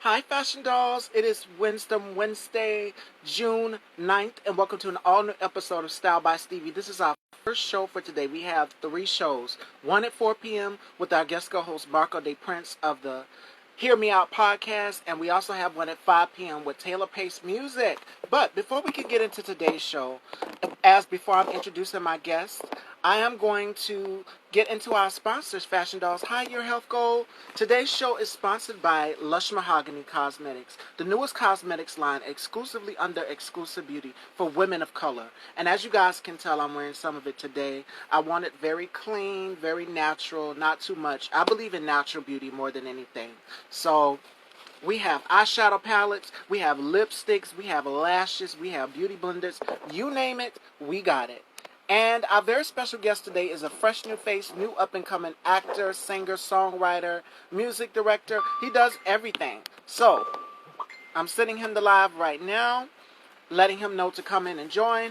Hi, Fashion Dolls. It is Wednesday, June 9th, and welcome to an all-new episode of Style by Stevie. This is our first show for today. We have three shows. One at 4 p.m. with our guest co-host Marco De Prince of the Hear Me Out podcast, and we also have one at 5 p.m. with Taylor Pace Music. But before we can get into today's show, before I'm introducing my guest, I am going to get into our sponsors, Fashion Dolls. Hi, Your Health Goal. Today's show is sponsored by Lush Mahogany Cosmetics, the newest cosmetics line exclusively under Exclusive Beauty for women of color. And as you guys can tell, I'm wearing some of it today. I want it very clean, very natural, not too much. I believe in natural beauty more than anything. So we have eyeshadow palettes, we have lipsticks, we have lashes, we have beauty blenders. You name it, we got it. And our very special guest today is a fresh new face, new up-and-coming actor, singer, songwriter, music director. He does everything. So, I'm sending him the live right now, letting him know to come in and join.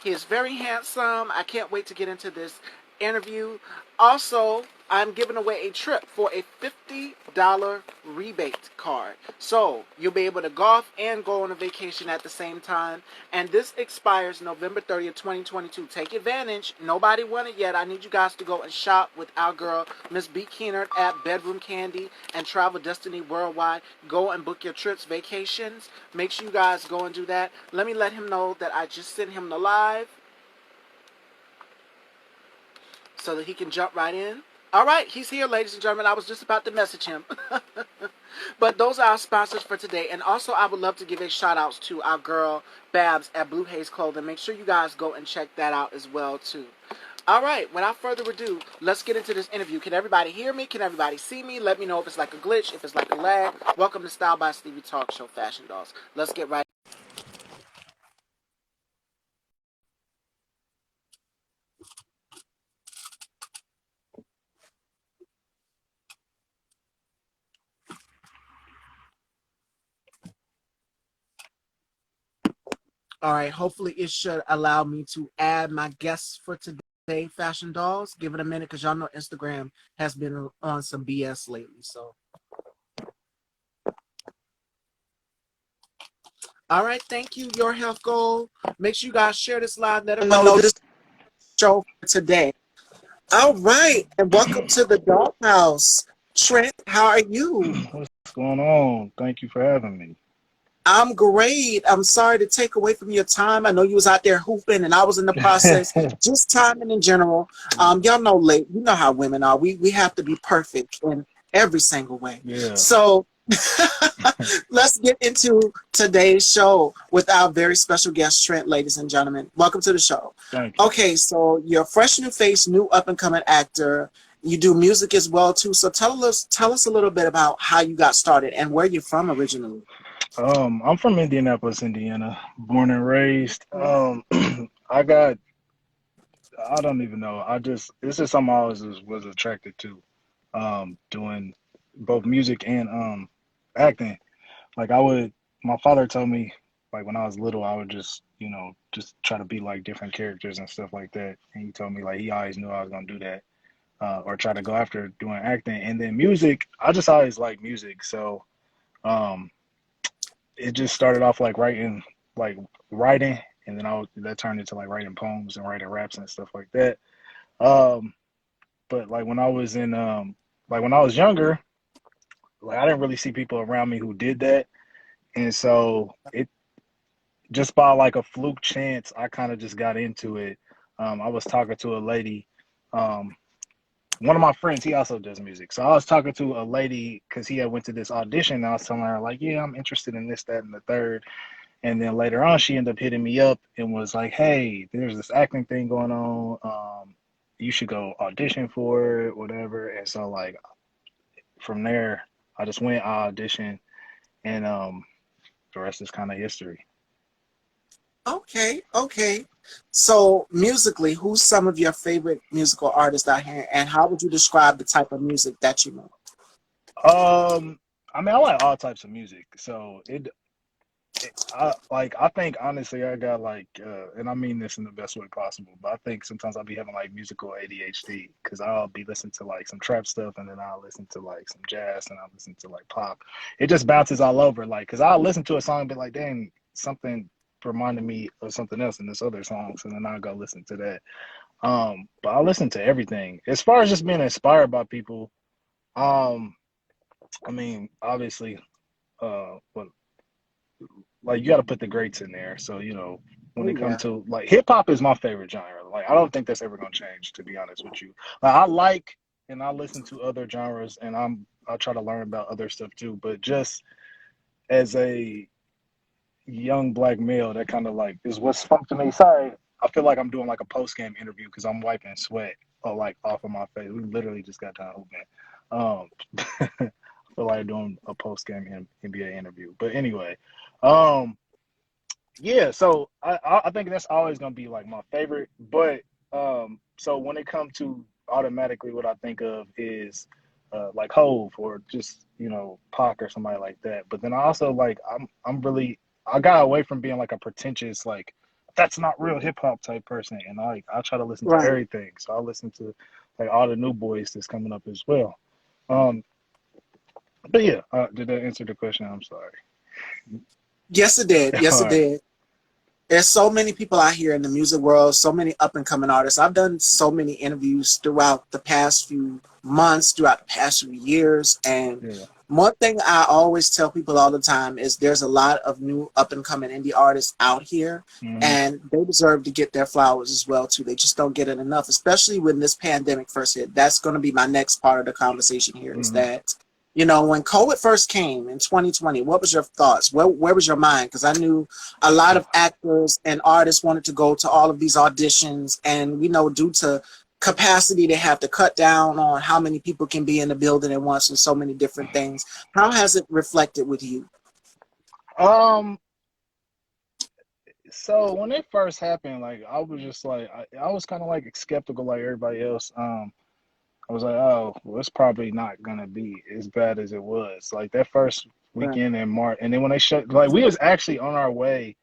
He is very handsome. I can't wait to get into this interview. Also, I'm giving away a trip for a $50 rebate card. So, you'll be able to golf and go on a vacation at the same time. And this expires November 30th, 2022. Take advantage. Nobody won it yet. I need you guys to go and shop with our girl, Miss B. Keener at Bedroom Candy and Travel Destiny Worldwide. Go and book your trips, vacations. Make sure you guys go and do that. Let me let him know that I just sent him the live so that he can jump right in. All right, he's here, ladies and gentlemen. I was just about to message him. But those are our sponsors for today. And also, I would love to give a shout-out to our girl, Babs, at Blue Haze Clothing. Make sure you guys go and check that out as well, too. All right, without further ado, let's get into this interview. Can everybody hear me? Can everybody see me? Let me know if it's like a glitch, if it's like a lag. Welcome to Style by Stevie Talk Show, Fashion Dolls. Let's get right. All right, hopefully it should allow me to add my guests for today, Fashion Dolls. Give it a minute because y'all know Instagram has been on some BS lately. So, all right, thank you, Your Health Goal. Make sure you guys share this live. Let them know this show for today. All right, and welcome to the Doghouse. Trent, how are you? What's going on? Thank you for having me. I'm great. I'm sorry to take away from your time. I know you was out there hooping, and I was in the process. Just timing in general. Y'all know, you know how women are. We have to be perfect in every single way. Yeah. So let's get into today's show with our very special guest, Trent, ladies and gentlemen. Welcome to the show. Thank you. Okay, so you're a fresh new face, new up and coming actor. You do music as well too. So tell us a little bit about how you got started and where you're from originally. I'm from Indianapolis, Indiana, born and raised. I don't even know. This is something I always was attracted to, doing both music and acting. Like my father told me, like when I was little, I would just try to be like different characters and stuff like that. And he told me like he always knew I was gonna do that, or try to go after doing acting. And then music, I just always liked music, so. Um, it just started off like writing, and then that turned into like writing poems and writing raps and stuff like that. Um, but like when I was younger, like I didn't really see people around me who did that, and so it just by like a fluke chance, I kind of just got into it. I was talking to a lady. Um, One of my friends, he also does music. So I was talking to a lady because he had went to this audition. And I was telling her like, yeah, I'm interested in this, that, and the third. And then later on, she ended up hitting me up and was like, hey, there's this acting thing going on. You should go audition for it, whatever. And so like from there, I just went, I auditioned, and the rest is kind of history. Okay. So musically, who's some of your favorite musical artists out here, and how would you describe the type of music that you make? I mean, I like all types of music. So I think honestly I got and I mean this in the best way possible, but I think sometimes I'll be having like musical ADHD because I'll be listening to like some trap stuff and then I'll listen to like some jazz and I'll listen to like pop. It just bounces all over, like because I'll listen to a song and be like, dang, something reminded me of something else in this other song, so then I'll go listen to that. But I listen to everything. As far as just being inspired by people, um, I mean, obviously, but like you got to put the greats in there. So when Oh it comes yeah. to like hip hop is my favorite genre. Like I don't think that's ever gonna change. To be honest with you, like I like and I listen to other genres, and I try to learn about other stuff too. But just as a young black male, that kind of like is what's fun to me. Sorry, I feel like I'm doing like a post game interview because I'm wiping sweat like off of my face. We literally just got done hooping. I feel like doing a post game NBA interview. But anyway, um, yeah. So I think that's always gonna be like my favorite. But so when it comes to automatically, what I think of is like Hove or just Pac or somebody like that. But then I also like I'm really I got away from being like a pretentious like that's not real hip hop type person, and I try to listen to Right. everything. So I listen to like all the new boys that's coming up as well. Um, but yeah, did that answer the question? I'm sorry. Yes, it did. All Yes, it right. did. There's so many people out here in the music world, so many up and coming artists. I've done so many interviews throughout the past few months, throughout the past few years. And Yeah. one thing I always tell people all the time is there's a lot of new up and coming indie artists out here, Mm-hmm. and they deserve to get their flowers as well too. They just don't get it enough, especially when this pandemic first hit. That's going to be my next part of the conversation here is Mm-hmm. that when COVID first came in 2020, what was your thoughts? Where was your mind? Because I knew a lot of actors and artists wanted to go to all of these auditions, and due to capacity, they have to cut down on how many people can be in the building at once and so many different things. How has it reflected with you? Um, so when it first happened, like I was just like I was kind of like skeptical like everybody else. I was like, oh, well, it's probably not gonna be as bad as it was. Like that first Right. weekend in March, and then when they shut, like we was actually on our way.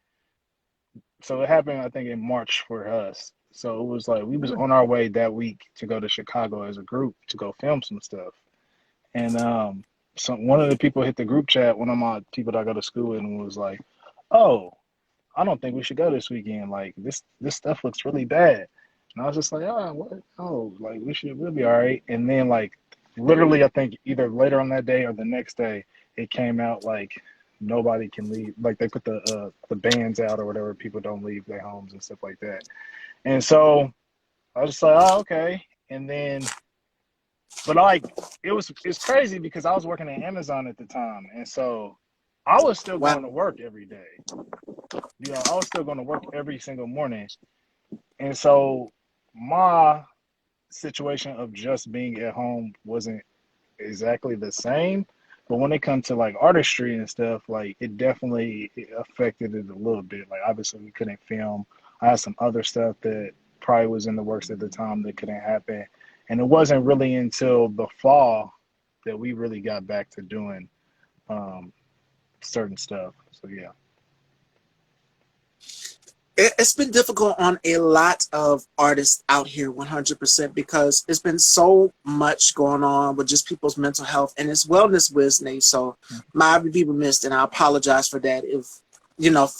So it happened, I think, in March for us. So it was like we was on our way that week to go to Chicago as a group to go film some stuff. And so one of the people hit the group chat, one of my people that I go to school with, and was like, oh, I don't think we should go this weekend. Like this stuff looks really bad. And I was just like, oh, what? Oh, like we'll be all right. And then like literally, I think either later on that day or the next day, it came out like nobody can leave. Like they put the bans out or whatever. People don't leave their homes and stuff like that. And so I was just like, oh, okay. And then, but like it's crazy because I was working at Amazon at the time, and so I was still going to Wow. work every day. I was still going to work every single morning. And so my situation of just being at home wasn't exactly the same. But when it comes to like artistry and stuff, like it affected it a little bit. Like obviously we couldn't film. I had some other stuff that probably was in the works at the time that couldn't happen. And it wasn't really until the fall that we really got back to doing um, certain stuff. So yeah. It's been difficult on a lot of artists out here 100% because it's been so much going on with just people's mental health and it's wellness business. So my be remiss, and I apologize for that if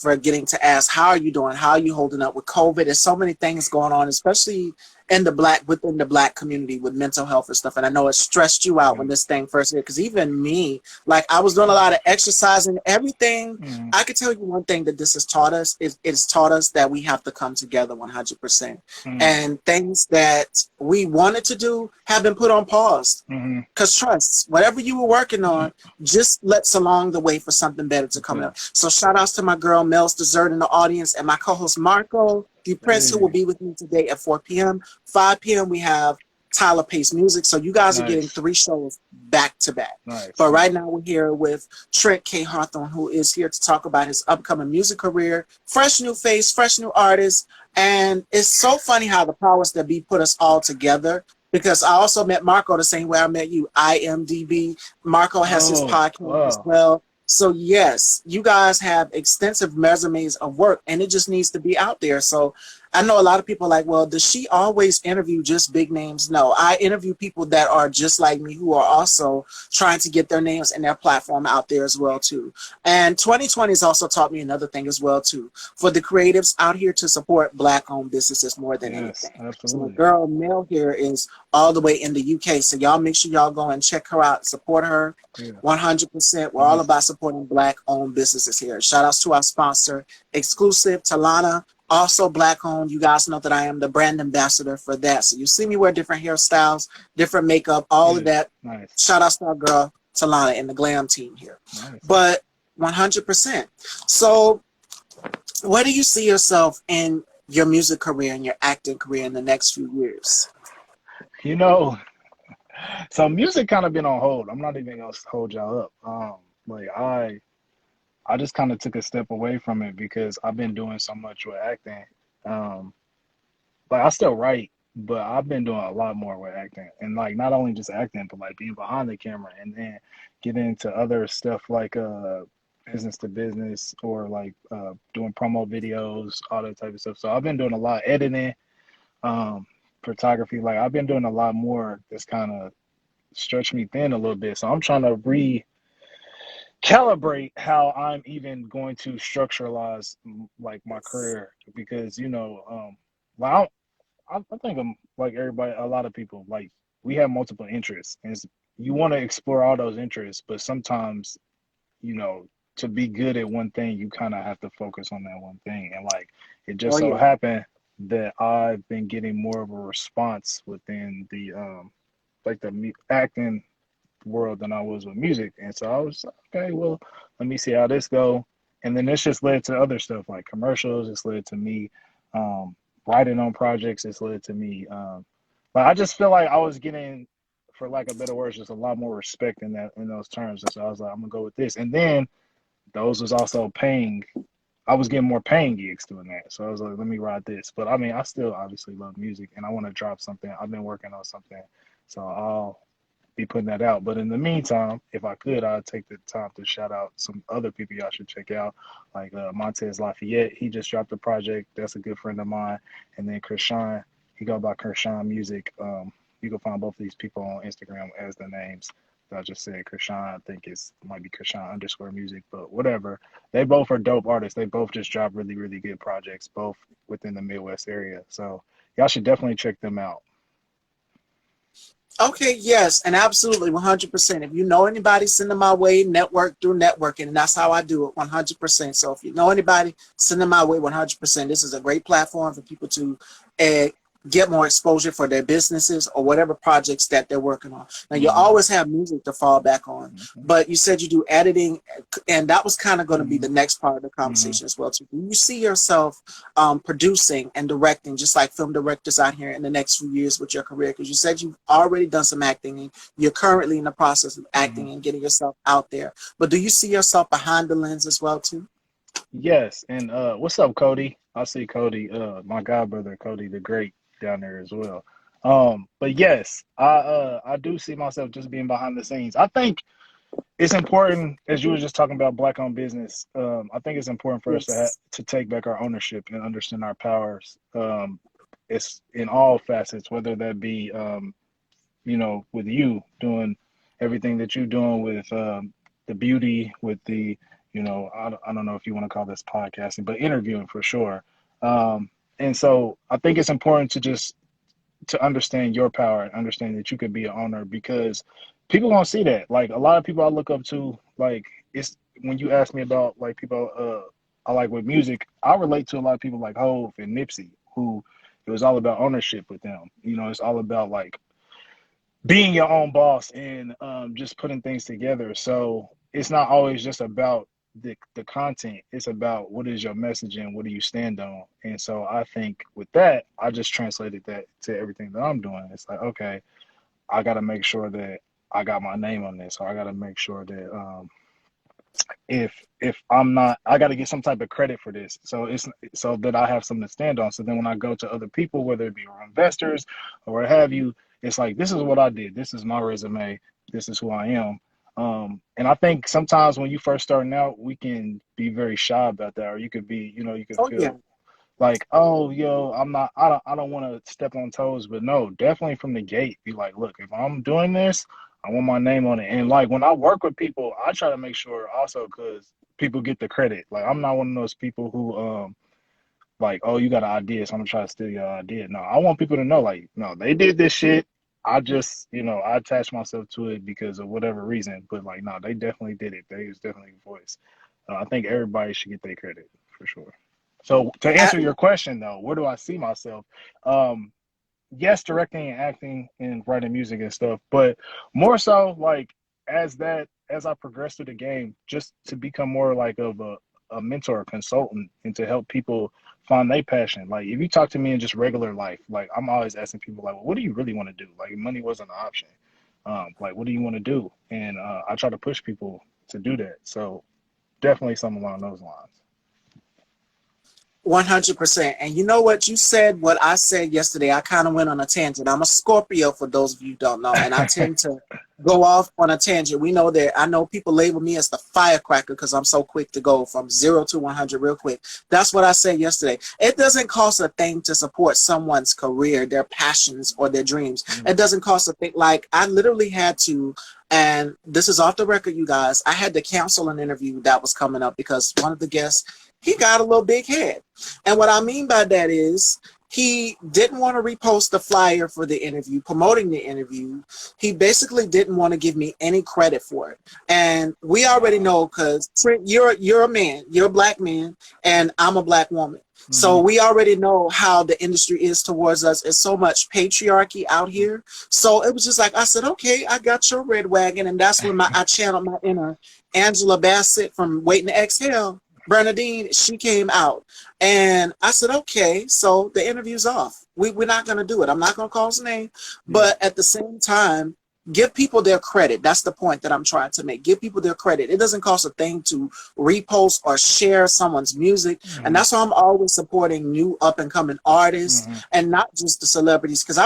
for getting to ask how are you doing, how are you holding up with COVID. There's so many things going on, especially within the black community with mental health and stuff. And I know it stressed you out when this thing first hit, because even me, like I was doing a lot of exercising, everything. Mm-hmm. I could tell you one thing that this has taught us is it's taught us that we have to come together 100%. Mm-hmm. And things that we wanted to do have been put on pause. Mm-hmm. Because trust, whatever you were working on, just let's along the way for something better to come Yeah. up. So shout outs to my girl Mel's Dessert in the audience and my co-host Marco the Prince, who will Hey, be with me today at 4 p.m. 5 p.m. we have Tyler Pace Music. So you guys are getting nice, 3 shows back to back. nice, But right nice. now we're here with Trent K. Hawthorne, who is here to talk about his upcoming music career. Fresh new face, fresh new artist. And it's so funny how the powers that be put us all together, because I also met Marco the same way I met you, IMDb. Marco has his Oh, podcast as wow. well. So yes, you guys have extensive resumes of work, and it just needs to be out there. So I know a lot of people are like, well, does she always interview just big names? No, I interview people that are just like me, who are also trying to get their names and their platform out there as well too. And 2020 has also taught me another thing as well too. For the creatives out here to support Black-owned businesses more than Yes, anything. So my absolutely. girl Mel here is all the way in the UK. So y'all make sure y'all go and check her out, support her Yeah, 100%. We're all nice. about supporting Black owned businesses here. Shout outs to our sponsor, Exclusive Talana, also Black owned. You guys know that I am the brand ambassador for that. So you see me wear different hairstyles, different makeup, all of Yeah, that. nice, Shout outs to our girl, Talana, and the glam team here. nice. But 100%. So, where do you see yourself in your music career and your acting career in the next few years? You know, so music kind of been on hold. I'm not even gonna hold y'all up. Like I just kind of took a step away from it because I've been doing so much with acting. Um, like I still write, but I've been doing a lot more with acting, and like not only just acting, but like being behind the camera, and then getting into other stuff like business to business or like doing promo videos, all that type of stuff. So I've been doing a lot of editing, um, photography. Like I've been doing a lot more. That's kind of stretched me thin a little bit. So I'm trying to recalibrate how I'm even going to structuralize like my career because well, I think I'm like everybody, a lot of people, like we have multiple interests, and you want to explore all those interests, but sometimes, you know, to be good at one thing, you kind of have to focus on that one thing. And like it Oh just so yeah. happened that I've been getting more of a response within the like the acting world than I was with music. And so I was like, okay, well, let me see how this go. And then this just led to other stuff like commercials. It's led to me um, writing on projects. It's led to me. But I just feel like I was getting, for lack of better words, just a lot more respect in that in those terms. And so I was like, I'm gonna go with this. And then those was also paying. I was getting more paying gigs doing that. So I was like, let me ride this. But I mean, I still obviously love music and I want to drop something. I've been working on something. So I'll be putting that out. But in the meantime, if I could, I'd take the time to shout out some other people y'all should check out, like Montez Lafayette. He just dropped a project. That's a good friend of mine. And then Krishan, he go by Krishan Music. You can find both of these people on Instagram as the names that I just said. Krishan, I think it's might be Krishan underscore music, but whatever. They both are dope artists. They both just dropped really, really good projects, both within the Midwest area. So y'all should definitely check them out. Okay, yes, and absolutely 100%. If you know anybody, send them my way, network through networking, and that's how I do it 100%. So if you know anybody, send them my way 100%. This is a great platform for people to uh, get more exposure for their businesses or whatever projects that they're working on. Now, you Mm-hmm, always have music to fall back on, mm-hmm, but you said you do editing, and that was kind of going to be mm-hmm, the next part of the mm-hmm. conversation as well. So do you see yourself producing and directing, just like film directors out here in the next few years with your career? Because you said you've already done some acting and you're currently in the process of Mm-hmm. acting and getting yourself out there. But do you see yourself behind the lens as well too? Yes, and what's up, Cody? I see Cody, my god brother Cody the Great down there as well. But yes, I do see myself just being behind the scenes. I think it's important, as you were just talking about black owned business. I think it's important for us Yes. to take back our ownership and understand our powers. It's in all facets, whether that be with you doing everything that you're doing with the beauty, with the, I don't know if you want to call this podcasting, but interviewing for sure. And so I think it's important to just to understand your power and understand that you could be an owner because people don't see that. Like a lot of people I look up to, like it's when you ask me about like people I like with music, I relate to a lot of people like Hove and Nipsey, who it was all about ownership with them. It's all about like being your own boss and just putting things together. So it's not always just about the content. It's about what is your message and what do you stand on. And so I think with that, I just translated that to everything that I'm doing. It's like, okay, I got to make sure that I got my name on this, or I got to make sure that if I'm not, I got to get some type of credit for this. So it's so that I have something to stand on. So then when I go to other people, whether it be investors or what have you, it's like this is what I did. This is my resume. This is who I am. And I think sometimes when you first starting out, we can be very shy about that, or you could be, you could Oh yeah. feel like, oh, yo, I don't want to step on toes, but no, definitely from the gate, be like, look, if I'm doing this, I want my name on it. And like when I work with people, I try to make sure also because people get the credit. Like I'm not one of those people who like, oh, you got an idea, so I'm gonna try to steal your idea. No, I want people to know, like, no, they did this shit. I just, I attached myself to it because of whatever reason. But like, no, they definitely did it. They was definitely a voice. I think everybody should get their credit for sure. So to answer your question though, where do I see myself? Um, yes, directing and acting and writing music and stuff, but more so like as I progress through the game, just to become more like of a mentor, a consultant, and to help people find their passion. Like if you talk to me in just regular life, like I'm always asking people like, well, what do you really want to do? Like money wasn't an option. Like what do you want to do? And I try to push people to do that. So definitely something along those lines. 100%. And you know what? You said what I said yesterday. I kind of went on a tangent. I'm a Scorpio, for those of you who don't know, and I tend to go off on a tangent. We know that I know people label me as the firecracker because I'm so quick to go from 0 to 100 real quick. That's what I said yesterday. It doesn't cost a thing to support someone's career, their passions, or their dreams. It doesn't cost a thing. Like, I literally had to, and this is off the record, you guys, I had to cancel an interview that was coming up because one of the guests, he got a little big head. And what I mean by that is he didn't want to repost the flyer for the interview, promoting the interview. He basically didn't want to give me any credit for it. And we already know, because Trent, you're a man, you're a black man, and I'm a black woman. So we already know how the industry is towards us. It's so much patriarchy out here. So it was just like, I said, okay, I got your red wagon. And that's when I channeled my inner Angela Bassett from Waiting to Exhale. Bernadine, she came out, and I said, okay, so the interview's off. We're not going to do it. I'm not going to call his name, but at the same time, give people their credit. That's the point that I'm trying to make. Give people their credit. It doesn't cost a thing to repost or share someone's music, and that's why I'm always supporting new up-and-coming artists, and not just the celebrities, because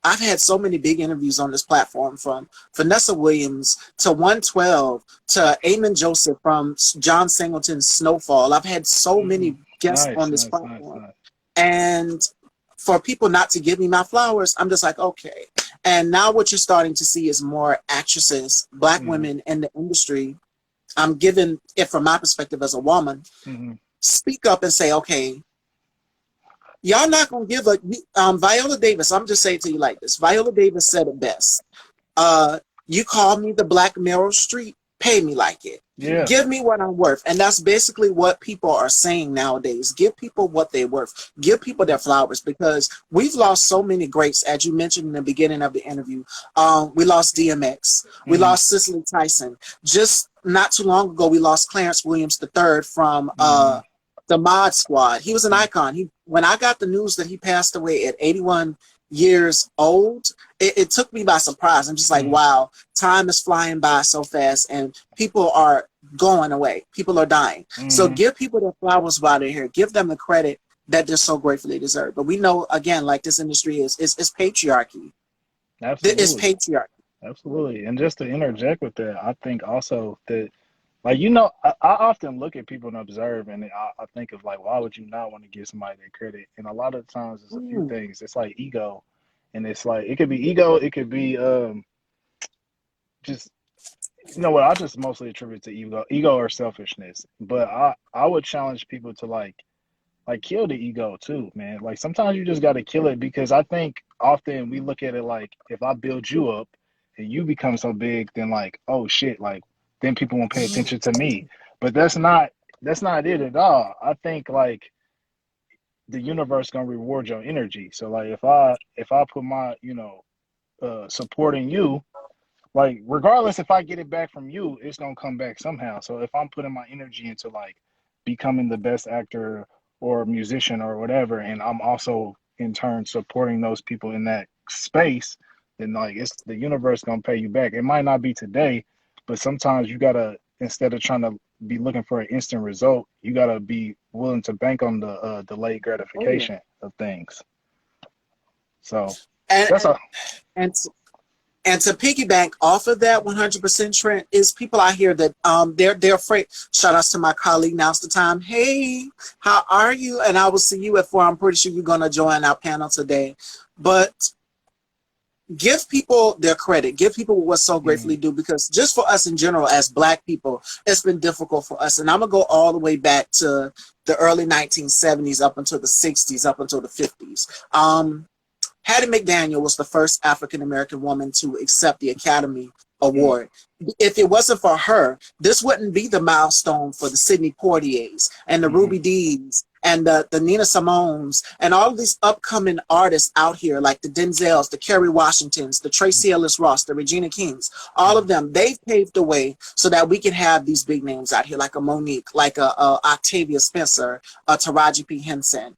I've had so many big interviews on this platform, from Vanessa Williams to 112 to Eamon Joseph from John Singleton's Snowfall. I've had so many guests on this platform. Nice. And for people not to give me my flowers, I'm just like, okay. And now what you're starting to see is more actresses, black women in the industry. I'm giving it from my perspective as a woman. Speak up and say, okay, y'all not going to give Viola Davis, I'm just saying to you like this. Viola Davis said it best. You call me the Black Meryl Streep, pay me like it. Yeah. Give me what I'm worth. And that's basically what people are saying nowadays. Give people what they're worth. Give people their flowers, because we've lost so many greats, as you mentioned in the beginning of the interview. We lost DMX. We lost Cicely Tyson. Just not too long ago, we lost Clarence Williams III from the Mod Squad. He was an icon. When I got the news that he passed away at 81 years old, it took me by surprise. I'm just like, wow, time is flying by so fast, and people are going away. People are dying. So give people their flowers while they're here. Give them the credit that they're so gratefully deserve. But we know, again, like this industry is patriarchy. Absolutely. It's patriarchy. Absolutely. And just to interject with that, I think also that, like, I often look at people and observe, and I think of, like, why would you not want to give somebody their credit? And a lot of times it's a few things. It's like ego. And it's like, it could be ego. It could be just, what I just mostly attribute to ego or selfishness. But I would challenge people to, like kill the ego too, man. Like sometimes you just got to kill it, because I think often we look at it like, if I build you up and you become so big, then like, oh shit, like then people won't pay attention to me. But that's not it at all. I think like the universe gonna reward your energy. So like if I put my supporting you, like regardless if I get it back from you, it's gonna come back somehow. So if I'm putting my energy into like becoming the best actor or musician or whatever, and I'm also in turn supporting those people in that space, then like it's the universe gonna pay you back. It might not be today, but sometimes you gotta, instead of trying to be looking for an instant result, you gotta be willing to bank on the delayed gratification of things. So And that's a and And to piggyback off of that 100%, Trent, is people out here that they're afraid. Shout outs to my colleague, now's the time. Hey, how are you? And I will see you at 4. I'm pretty sure you're gonna join our panel today. But give people their credit. Give people what's so gratefully due, because just for us in general as Black people, it's been difficult for us. And I'm gonna go all the way back to the early 1970s up until the 60s, up until the 50s. Hattie McDaniel was the first African-American woman to accept the Academy Award. If it wasn't for her, this wouldn't be the milestone for the Sidney Poitiers and the Ruby Dees and the Nina Simones and all of these upcoming artists out here, like the Denzels, the Kerry Washingtons, the Tracee Ellis Ross, the Regina Kings, all of them, they've paved the way so that we can have these big names out here, like a Monique, like a Octavia Spencer, a Taraji P. Henson.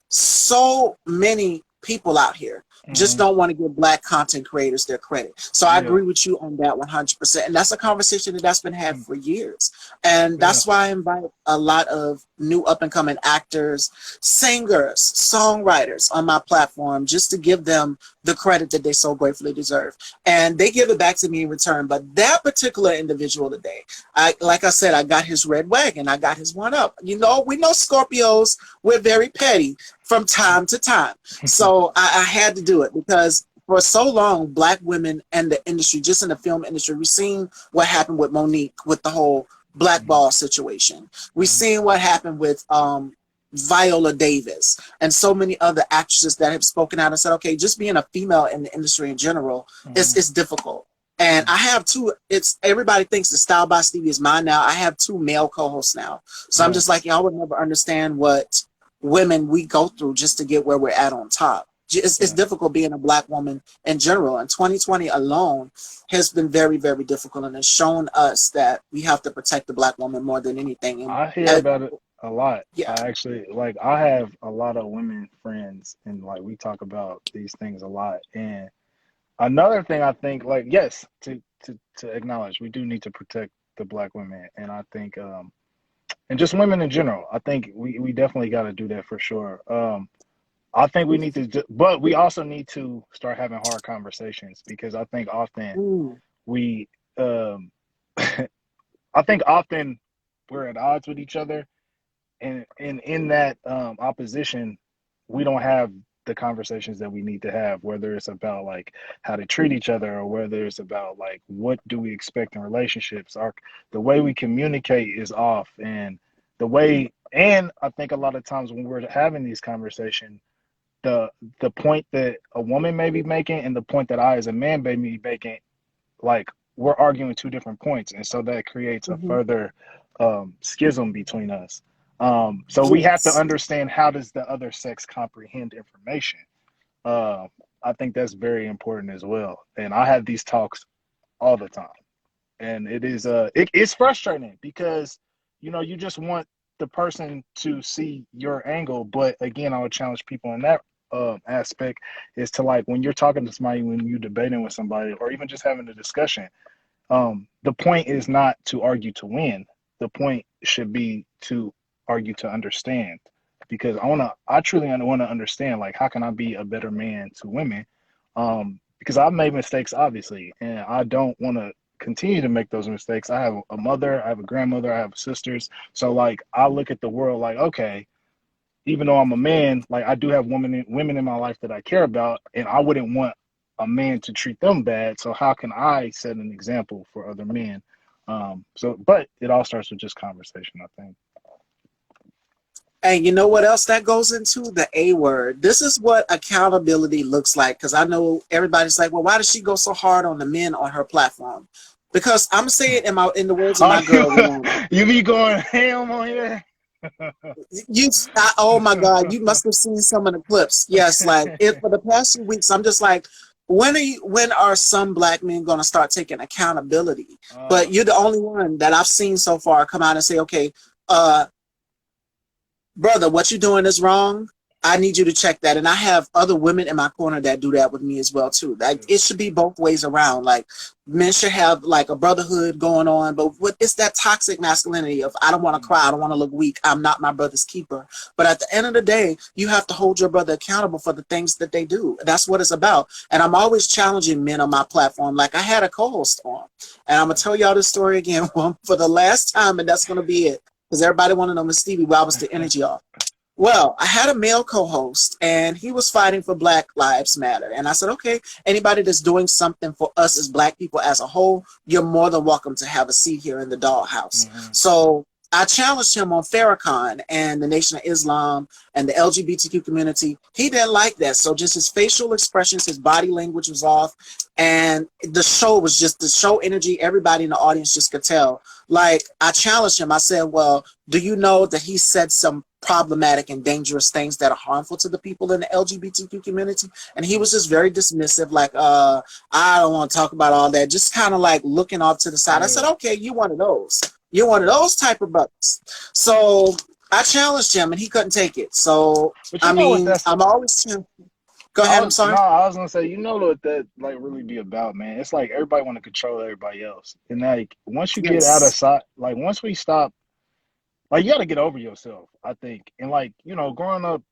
So many people out here just don't want to give Black content creators their credit. So I agree with you on that 100%. And that's a conversation that's been had for years. And that's why I invite a lot of new up-and-coming actors, singers, songwriters on my platform, just to give them the credit that they so gratefully deserve. And they give it back to me in return. But that particular individual today, like I said, I got his red wagon. I got his one up. You know, we know Scorpios, we're very petty from time to time. So I had to do it, because for so long, Black women and the industry, just in the film industry, we've seen what happened with Monique with the whole blackball situation. We've seen what happened with Viola Davis and so many other actresses that have spoken out and said, okay, just being a female in the industry in general is difficult. And I have two, everybody thinks that Style by Stevie is mine now. I have 2 male co-hosts now. So I'm just like, y'all would never understand what women we go through just to get where we're at on top. It's difficult being a Black woman in general. And 2020 alone has been very, very difficult, and has shown us that we have to protect the Black woman more than anything. And I hear about it a lot. yeah. I actually, like, I have a lot of women friends, and like we talk about these things a lot. And another thing I think, like, yes, to acknowledge, we do need to protect the Black women, and I think and just women in general, I think we definitely got to do that for sure. I think we need to, but we also need to start having hard conversations, because I think often we, I think often we're at odds with each other, and in that opposition, we don't have the conversations that we need to have, whether it's about like how to treat each other, or whether it's about like what do we expect in relationships. The way we communicate is off, and I think a lot of times when we're having these conversations, the point that a woman may be making and the point that I as a man may be making, like, we're arguing 2 different points, and so that creates a further schism between us. So we have to understand, how does the other sex comprehend information. I think that's very important as well, and I have these talks all the time, and it's frustrating, because you just want the person to see your angle. But again, I would challenge people in that aspect, is to, like, when you're talking to somebody, when you're debating with somebody, or even just having a discussion, the point is not to argue to win. The point should be to argue to understand, because I truly want to understand, like, how can I be a better man to women? Because I've made mistakes, obviously, and I don't want to continue to make those mistakes. I have a mother, I have a grandmother, I have sisters. So, like, I look at the world like, okay, even though I'm a man, like, I do have women in my life that I care about, and I wouldn't want a man to treat them bad. So how can I set an example for other men? But it all starts with just conversation, I think. And you know what else that goes into? The A word. This is what accountability looks like. Because I know everybody's like, well, why does she go so hard on the men on her platform? Because I'm saying in the words of my girl, Rihanna. You be going ham on here? Oh my God, you must have seen some of the clips. Yes, like for the past few weeks, I'm just like, when are some Black men going to start taking accountability? But you're the only one that I've seen so far come out and say, okay, brother, what you're doing is wrong. I need you to check that. And I have other women in my corner that do that with me as well too. Like it should be both ways around. Like men should have like a brotherhood going on, but what it's that toxic masculinity of I don't want to cry, I don't want to look weak, I'm not my brother's keeper. But at the end of the day, you have to hold your brother accountable for the things that they do. That's what it's about. And I'm always challenging men on my platform. Like I had a co-host on, and I'm gonna tell y'all this story again for the last time, and that's gonna be it. Because everybody wanted to know Miss Stevie, why was the energy off? Well, I had a male co-host and he was fighting for Black Lives Matter. And I said, okay, anybody that's doing something for us as Black people as a whole, you're more than welcome to have a seat here in the dollhouse. Mm-hmm. So I challenged him on Farrakhan and the Nation of Islam and the LGBTQ community. He didn't like that. So just his facial expressions, his body language was off. And the show was just the show energy. Everybody in the audience just could tell. Like I challenged him. I said, well, do you know that he said some problematic and dangerous things that are harmful to the people in the LGBTQ community? And he was just very dismissive, like, I don't want to talk about all that, just kind of like looking off to the side. I said, okay, you're one of those. You're one of those type of brothers. So I challenged him and he couldn't take it. So, I mean, I'm always... Go ahead, I'm sorry. No, I was gonna say, you know what that like really be about, man. It's like everybody want to control everybody else. And like once you get out of sight, like once we stop, like you gotta get over yourself, I think. And like, you know, growing up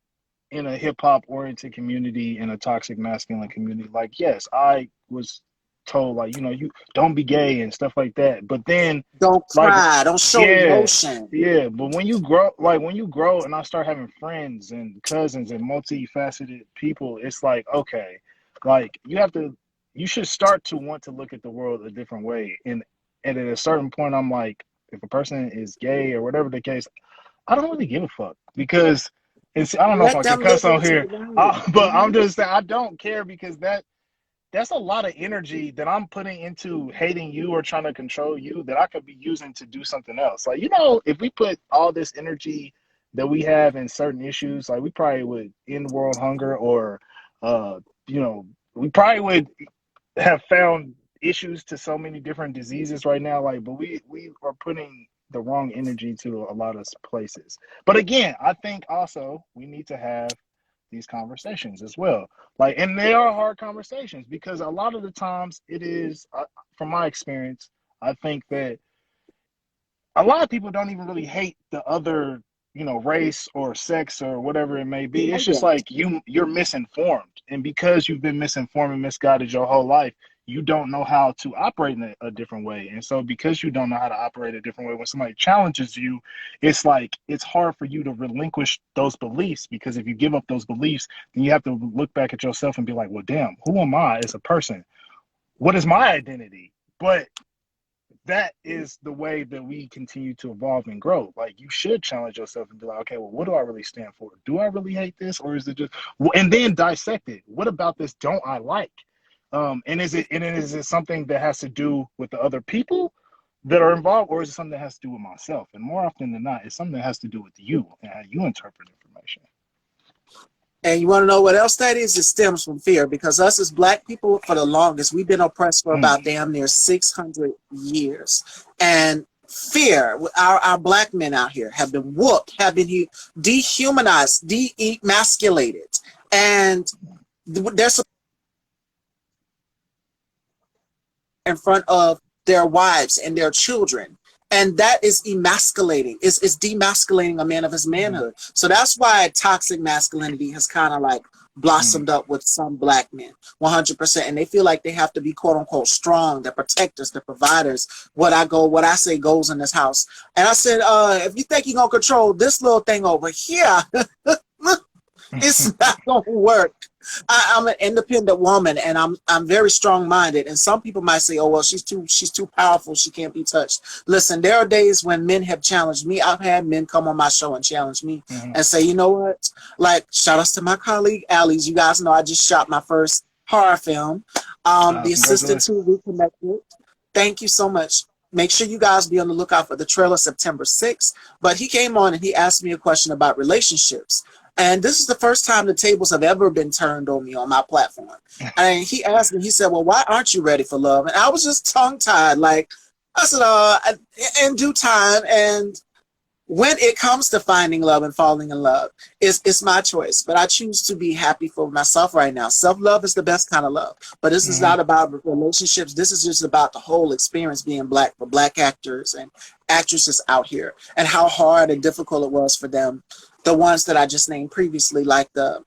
in a hip hop oriented community, in a toxic masculine community, like yes, I was told like, you know, you don't be gay and stuff like that. But then don't cry, don't show emotion. Yeah, but when you grow and I start having friends and cousins and multifaceted people, it's like, okay, like you should start to want to look at the world a different way. And at a certain point I'm like, if a person is gay or whatever the case, I don't really give a fuck because I don't know if I can cuss on here, but I'm just saying I don't care because that's a lot of energy that I'm putting into hating you or trying to control you that I could be using to do something else. Like, you know, if we put all this energy that we have in certain issues, like we probably would end world hunger or, you know, we probably would have found issues to so many different diseases right now. Like, but we are putting the wrong energy to a lot of places. But again, I think also we need to have these conversations as well. Like, and they are hard conversations because a lot of the times it is, from my experience, I think that a lot of people don't even really hate the other, you know, race or sex or whatever it may be. It's just like you're misinformed. And because you've been misinformed and misguided your whole life, you don't know how to operate in a different way. And so because you don't know how to operate a different way, when somebody challenges you, it's like it's hard for you to relinquish those beliefs, because if you give up those beliefs, then you have to look back at yourself and be like, well, damn, who am I as a person? What is my identity? But that is the way that we continue to evolve and grow. Like, you should challenge yourself and be like, okay, well, what do I really stand for? Do I really hate this? Or is it just, and then dissect it. What about this don't I like? And is it something that has to do with the other people that are involved, or is it something that has to do with myself? And more often than not, it's something that has to do with you and how you interpret information. And you want to know what else that is? It stems from fear, because us as Black people, for the longest, we've been oppressed for about damn near 600 years. And fear, our Black men out here have been whooped, have been dehumanized, demasculated. And there's in front of their wives and their children. And that is emasculating. It's demasculating a man of his manhood. So that's why toxic masculinity has kind of like blossomed up with some Black men, 100%. And they feel like they have to be quote unquote strong, the protectors, the providers. What I say goes in this house. And I said, if you think you're going to control this little thing over here, it's not going to work. I'm an independent woman, and I'm very strong-minded. And some people might say, "Oh, well, she's too powerful. She can't be touched." Listen, there are days when men have challenged me. I've had men come on my show and challenge me and say, "You know what? Like, shout outs to my colleague Allie's. You guys know I just shot my first horror film. The assistant to Reconnected. Thank you so much. Make sure you guys be on the lookout for the trailer September 6th. But he came on and he asked me a question about relationships. And this is the first time the tables have ever been turned on me on my platform. And he asked me, he said, well, why aren't you ready for love? And I was just tongue-tied. Like, I said, in due time. And when it comes to finding love and falling in love, it's my choice. But I choose to be happy for myself right now. Self-love is the best kind of love. But this is Hmm. not about relationships. This is just about the whole experience being black for black actors and actresses out here, and how hard and difficult it was for them. The ones that I just named previously, like the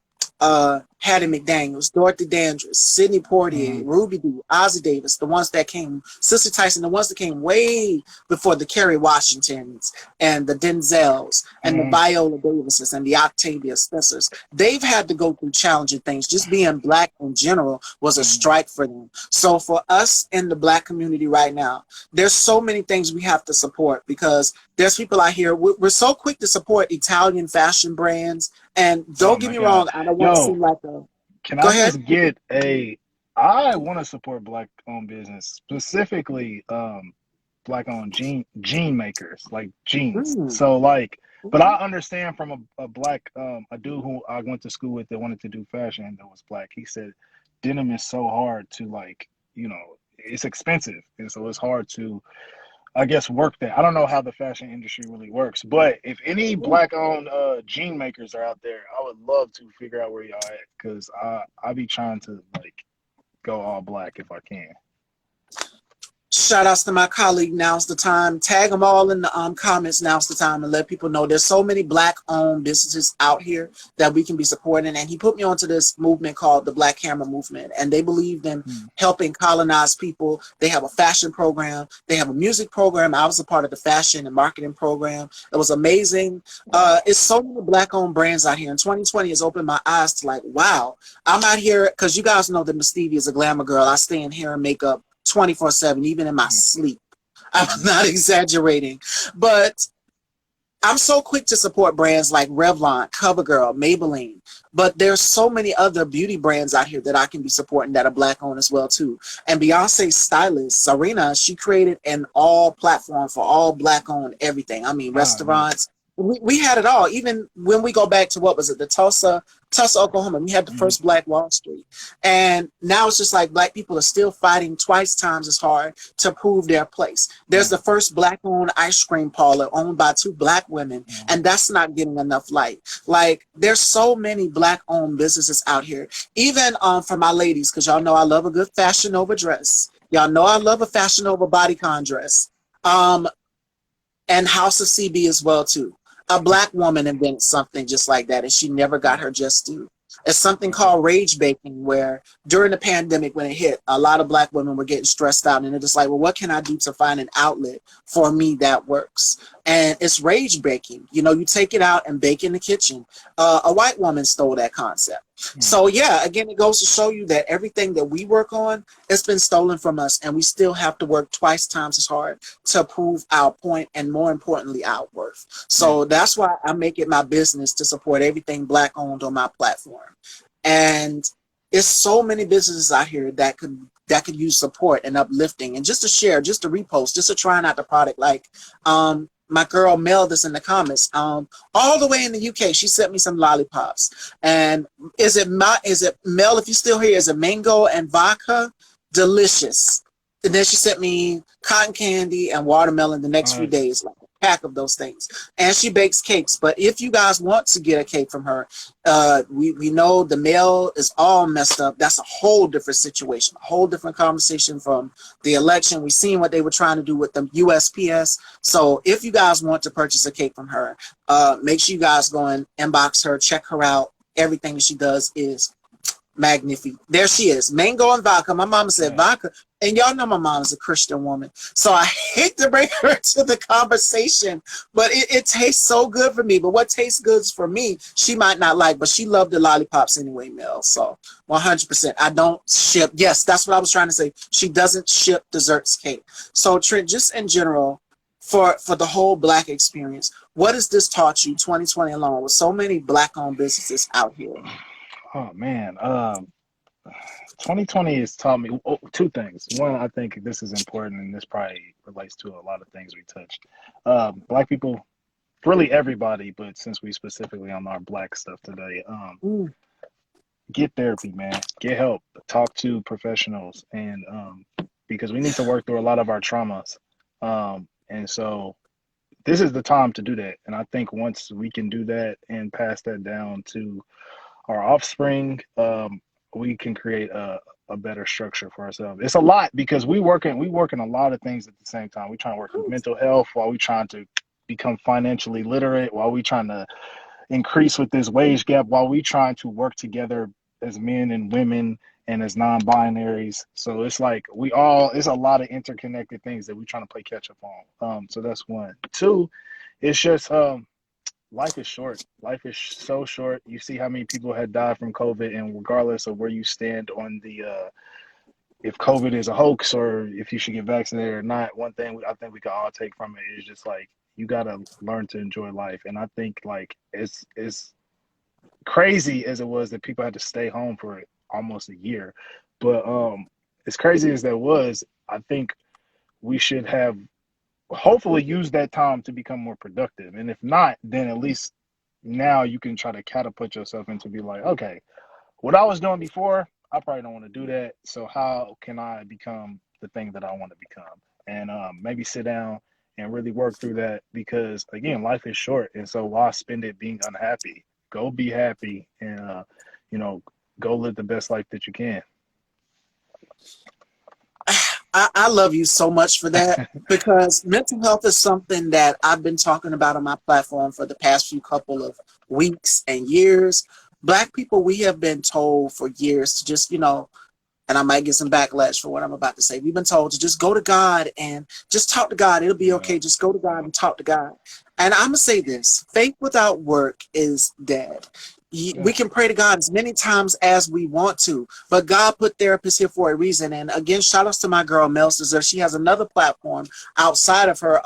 Hattie McDaniels, Dorothy Dandridge, Sidney Poitier, Hmm. Ruby Dee, Ozzie Davis, the ones that came, Sister Tyson, the ones that came way before the Kerry Washingtons and the Denzels and the Hmm. Viola Davises and the Octavia Spencers. They've had to go through challenging things. Just being black in general was a Hmm. strike for them. So for us in the black community right now, there's so many things we have to support, because there's people out here, we're so quick to support Italian fashion brands. And Oh don't get my me God. wrong, I don't want to Yo, seem like a, can go I ahead. just get a I want to support black owned business, specifically black owned jean makers, like jeans. Mm, So like, but I mm, understand from a black a dude who I went to school with that wanted to do fashion that was black. He said denim is so hard to like, it's expensive, and so it's hard to, I guess, work that. I don't know how the fashion industry really works, but if any mm. black owned jean makers are out there, I would love to figure out where y'all at, because I be trying to like go all black if I can. Shout outs to my colleague. Now's the time. Tag them all in the comments. Now's the time, and let people know there's so many black owned businesses out here that we can be supporting. And he put me onto this movement called the Black Camera Movement, and they believe in Hmm. helping colonize people. They have a fashion program. They have a music program. I was a part of the fashion and marketing program. It was amazing. Wow. It's so many black owned brands out here. And 2020 has opened my eyes to like, wow, I'm out here because you guys know that Miss Stevie is a glamour girl. I stay in hair and makeup 24/7, even in my sleep. I'm Hmm. not exaggerating. But I'm so quick to support brands like Revlon, CoverGirl, Maybelline, but there's so many other beauty brands out here that I can be supporting that are black owned as well too. And Beyonce's stylist, Serena, she created an all platform for all black owned everything. I mean, Ah, man. restaurants. We had it all. Even when we go back to what was it, the Tulsa, Oklahoma, we had the Hmm. first Black Wall Street. And now it's just like black people are still fighting twice times as hard to prove their place. There's Hmm. the first black owned ice cream parlor owned by two black women, Hmm. and that's not getting enough light. Like, there's so many black owned businesses out here. Even for my ladies, because y'all know I love a good Fashion Nova dress. Y'all know I love a Fashion Nova bodycon dress. Um, and House of CB as well too. A black woman invented something just like that, and she never got her just due. It's something Wow. called rage baking, where during the pandemic, when it hit, a lot of black women were getting stressed out, and they're just like, well, what can I do to find an outlet for me that works? And it's rage baking. You know, you take it out and bake in the kitchen. A white woman stole that concept. Hmm. So yeah, again, it goes to show you that everything that we work on, it's been stolen from us, and we still have to work twice times as hard to prove our point, and more importantly, our worth. Hmm. So that's why I make it my business to support everything black owned on my platform. And it's so many businesses out here that could use support and uplifting, and just to share, just to repost, just to try out the product. Like my girl Mel that's in the comments, all the way in the UK, she sent me some lollipops. And is it Mel, if you're still here, is it mango and vodka? Delicious. And then she sent me cotton candy and watermelon the next few Nice. days, like a pack of those things. And she bakes cakes. But if you guys want to get a cake from her, we know the mail is all messed up. That's a whole different situation, a whole different conversation from the election. We've seen what they were trying to do with the USPS. So if you guys want to purchase a cake from her, make sure you guys go and inbox her, check her out. Everything that she does is magnifique. There she is, mango and vodka. My mama said Nice. vodka, and y'all know my mom is a Christian woman, so I hate to bring her to the conversation, but it tastes so good for me. But what tastes good for me, she might not like, but she loved the lollipops anyway, Mel. So 100%. I don't ship. Yes, that's what I was trying to say. She doesn't ship desserts cake. So Trent, just in general, for the whole black experience, what has this taught you 2020 alone, with so many black owned businesses out here? Oh man. 2020 has taught me two things. One, I think this is important, and this probably relates to a lot of things we touched. Black people, really everybody, but since we specifically on our black stuff today, Mm, get therapy, man. Get help. Talk to professionals, and because we need to work through a lot of our traumas. And so this is the time to do that. And I think once we can do that and pass that down to our offspring, we can create a better structure for ourselves. It's a lot because we working a lot of things at the same time. We trying to work with mental health while we trying to become financially literate, while we trying to increase with this wage gap, while we trying to work together as men and women and as non-binaries. So it's like it's a lot of interconnected things that we trying to play catch up on. So that's one. Two, it's just life is short. Life is so short. You see how many people had died from COVID, and regardless of where you stand on the if COVID is a hoax or if you should get vaccinated or not, one thing I think we can all take from it is just like you gotta learn to enjoy life. And I think like it's crazy as it was that people had to stay home for almost a year, but as crazy as that was, I think we should have hopefully use that time to become more productive. And if not, then at least now you can try to catapult yourself into be like, okay, what I was doing before, I probably don't want to do that. So how can I become the thing that I want to become? And maybe sit down and really work through that because again, life is short, and so why spend it being unhappy? Go be happy, and you know, go live the best life that you can. I love you so much for that because mental health is something that I've been talking about on my platform for the past few couple of weeks and years. Black people, we have been told for years to just, and I might get some backlash for what I'm about to say. We've been told to just go to God and just talk to God. It'll be Yeah, okay. Just go to God and talk to God. And I'm going to say this, faith without work is dead. yeah. We can pray to God as many times as we want to, but God put therapists here for a reason. And again, shout outs to my girl, Mel's Dessert. She has another platform outside of her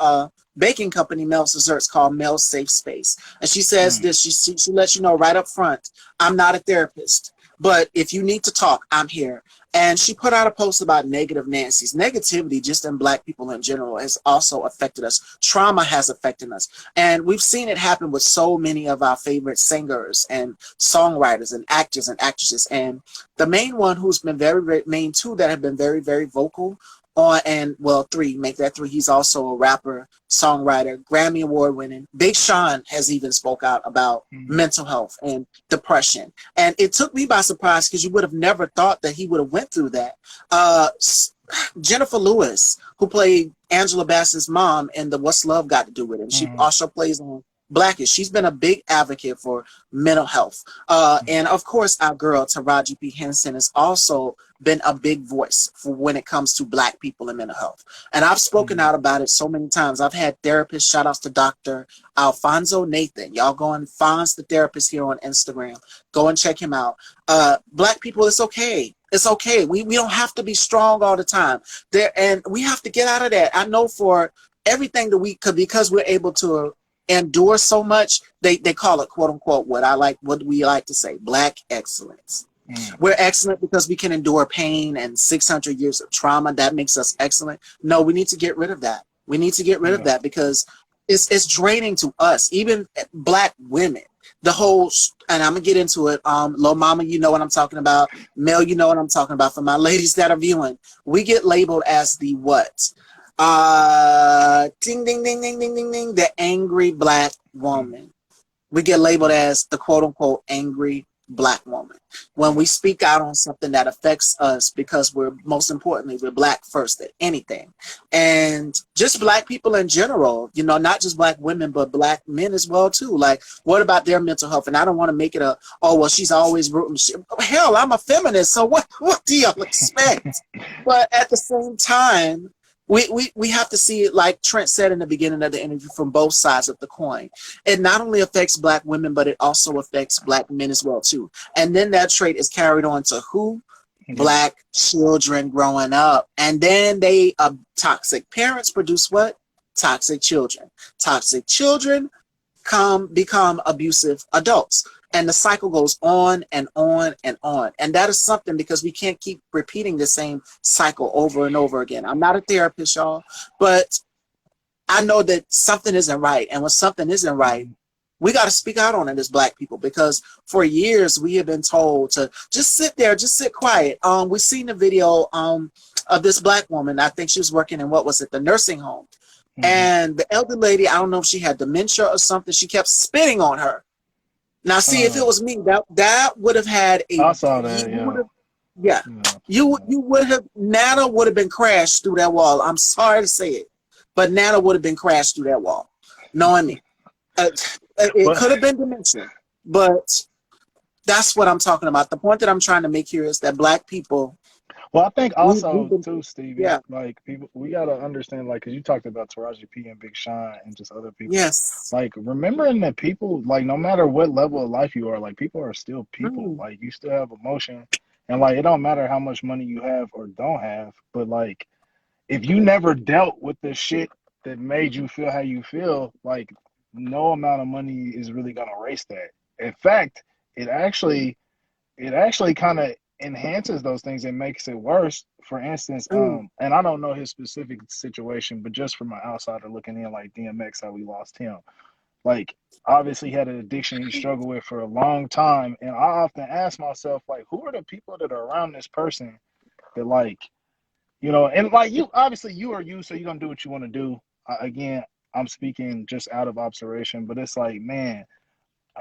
baking company, Mel's Desserts, called Mel's Safe Space. And she says Mm, this, she lets you know right up front, I'm not a therapist, but if you need to talk, I'm here. And she put out a post about negative Nancy's. Negativity, just in Black people in general, has also affected us. Trauma has affected us. And we've seen it happen with so many of our favorite singers and songwriters and actors and actresses. And the main one who's been very, very main two that have been very, very vocal on, and well, three, make that three. He's also a rapper, songwriter, Grammy Award winning. Big Sean has even spoke out about mm, mental health and depression. And it took me by surprise because you would have never thought that he would have went through that. Uh, Jennifer Lewis, who played Angela Bassett's mom in the What's Love Got to Do with It. And she mm, also plays on Blackish. She's been a big advocate for mental health. mm, And of course, our girl, Taraji P. Henson, has also been a big voice for when it comes to Black people and mental health. And I've spoken mm, out about it so many times. I've had therapists, shout outs to Dr. Alfonso Nathan. Y'all go and Fonz the therapist here on Instagram. Go and check him out. Black people, it's okay. It's okay. We don't have to be strong all the time. And we have to get out of that. I know for everything that we could, because we're able to endure so much, they call it quote unquote what we like to say, Black excellence. mm. We're excellent because we can endure pain and 600 years of trauma. That makes us excellent. No, we need to get rid of that. We need to get rid of Yeah. that because it's draining to us, even Black women. The whole, and I'm gonna get into it. Low Mama, you know what I'm talking about. Mel, you know what I'm talking about. For my ladies that are viewing, we get labeled as the what? Ding, ding, ding, ding, ding, ding, ding. The angry Black Mm, woman. We get labeled mm, as the quote unquote angry Black woman when we speak out on something that affects us, because we're, most importantly, we're Black first at anything. And just Black people in general, not just Black women, but Black men as well too. Like, what about their mental health? And I don't want to make it oh well, she's always rooting. Hell, I'm a feminist, so what do y'all expect? But at the same time, we have to see it, like Trent said in the beginning of the interview, from both sides of the coin. It not only affects Black women, but it also affects Black men as well too. And then that trait is carried on to who? yeah. Black children growing up. And then toxic parents produce what? Toxic children. Toxic children become abusive adults. And the cycle goes on and on and on. And that is something, because we can't keep repeating the same cycle over and over again. I'm not a therapist, y'all, but I know that something isn't right. And when something isn't right, Mm, we got to speak out on it as Black people, because for years we have been told to just sit there, just sit quiet. We've seen the video of this Black woman. I think she was working in, what was it, the nursing home. Hmm. And the elder lady, I don't know if she had dementia or something, she kept spitting on her. Now, see, if it Uh, was me, that would have had I a saw that. you would Yeah. have, yeah, Yeah. you would have, Nana would have been crashed through that wall. I'm sorry to say it, but Nana would have been crashed through that wall, knowing me. Uh, it But could have been dementia, but that's what I'm talking about. The point that I'm trying to make here is that Black people, well, I think we've also been, too, Stevie, yeah, like people, we gotta understand, like, cause you talked about Taraji P and Big Sean and just other people. yes, Like, remembering that people, like, no matter what level of life you are, like, people are still people. mm, Like, you still have emotion, and like, it don't matter how much money you have or don't have, but like, if you never dealt with the shit that made you feel how you feel, like, no amount of money is really gonna erase that. In fact, it actually it actually kind of enhances those things and makes it worse. For instance, mm, and I don't know his specific situation, but just from an outsider looking in, like DMX, how we lost him. Like, obviously, he had an addiction he struggled with for a long time, and I often ask myself, like, who are the people that are around this person that, like, and like you, obviously, you are you, so you're gonna do what you want to do. Again, I'm speaking just out of observation, but it's like, man,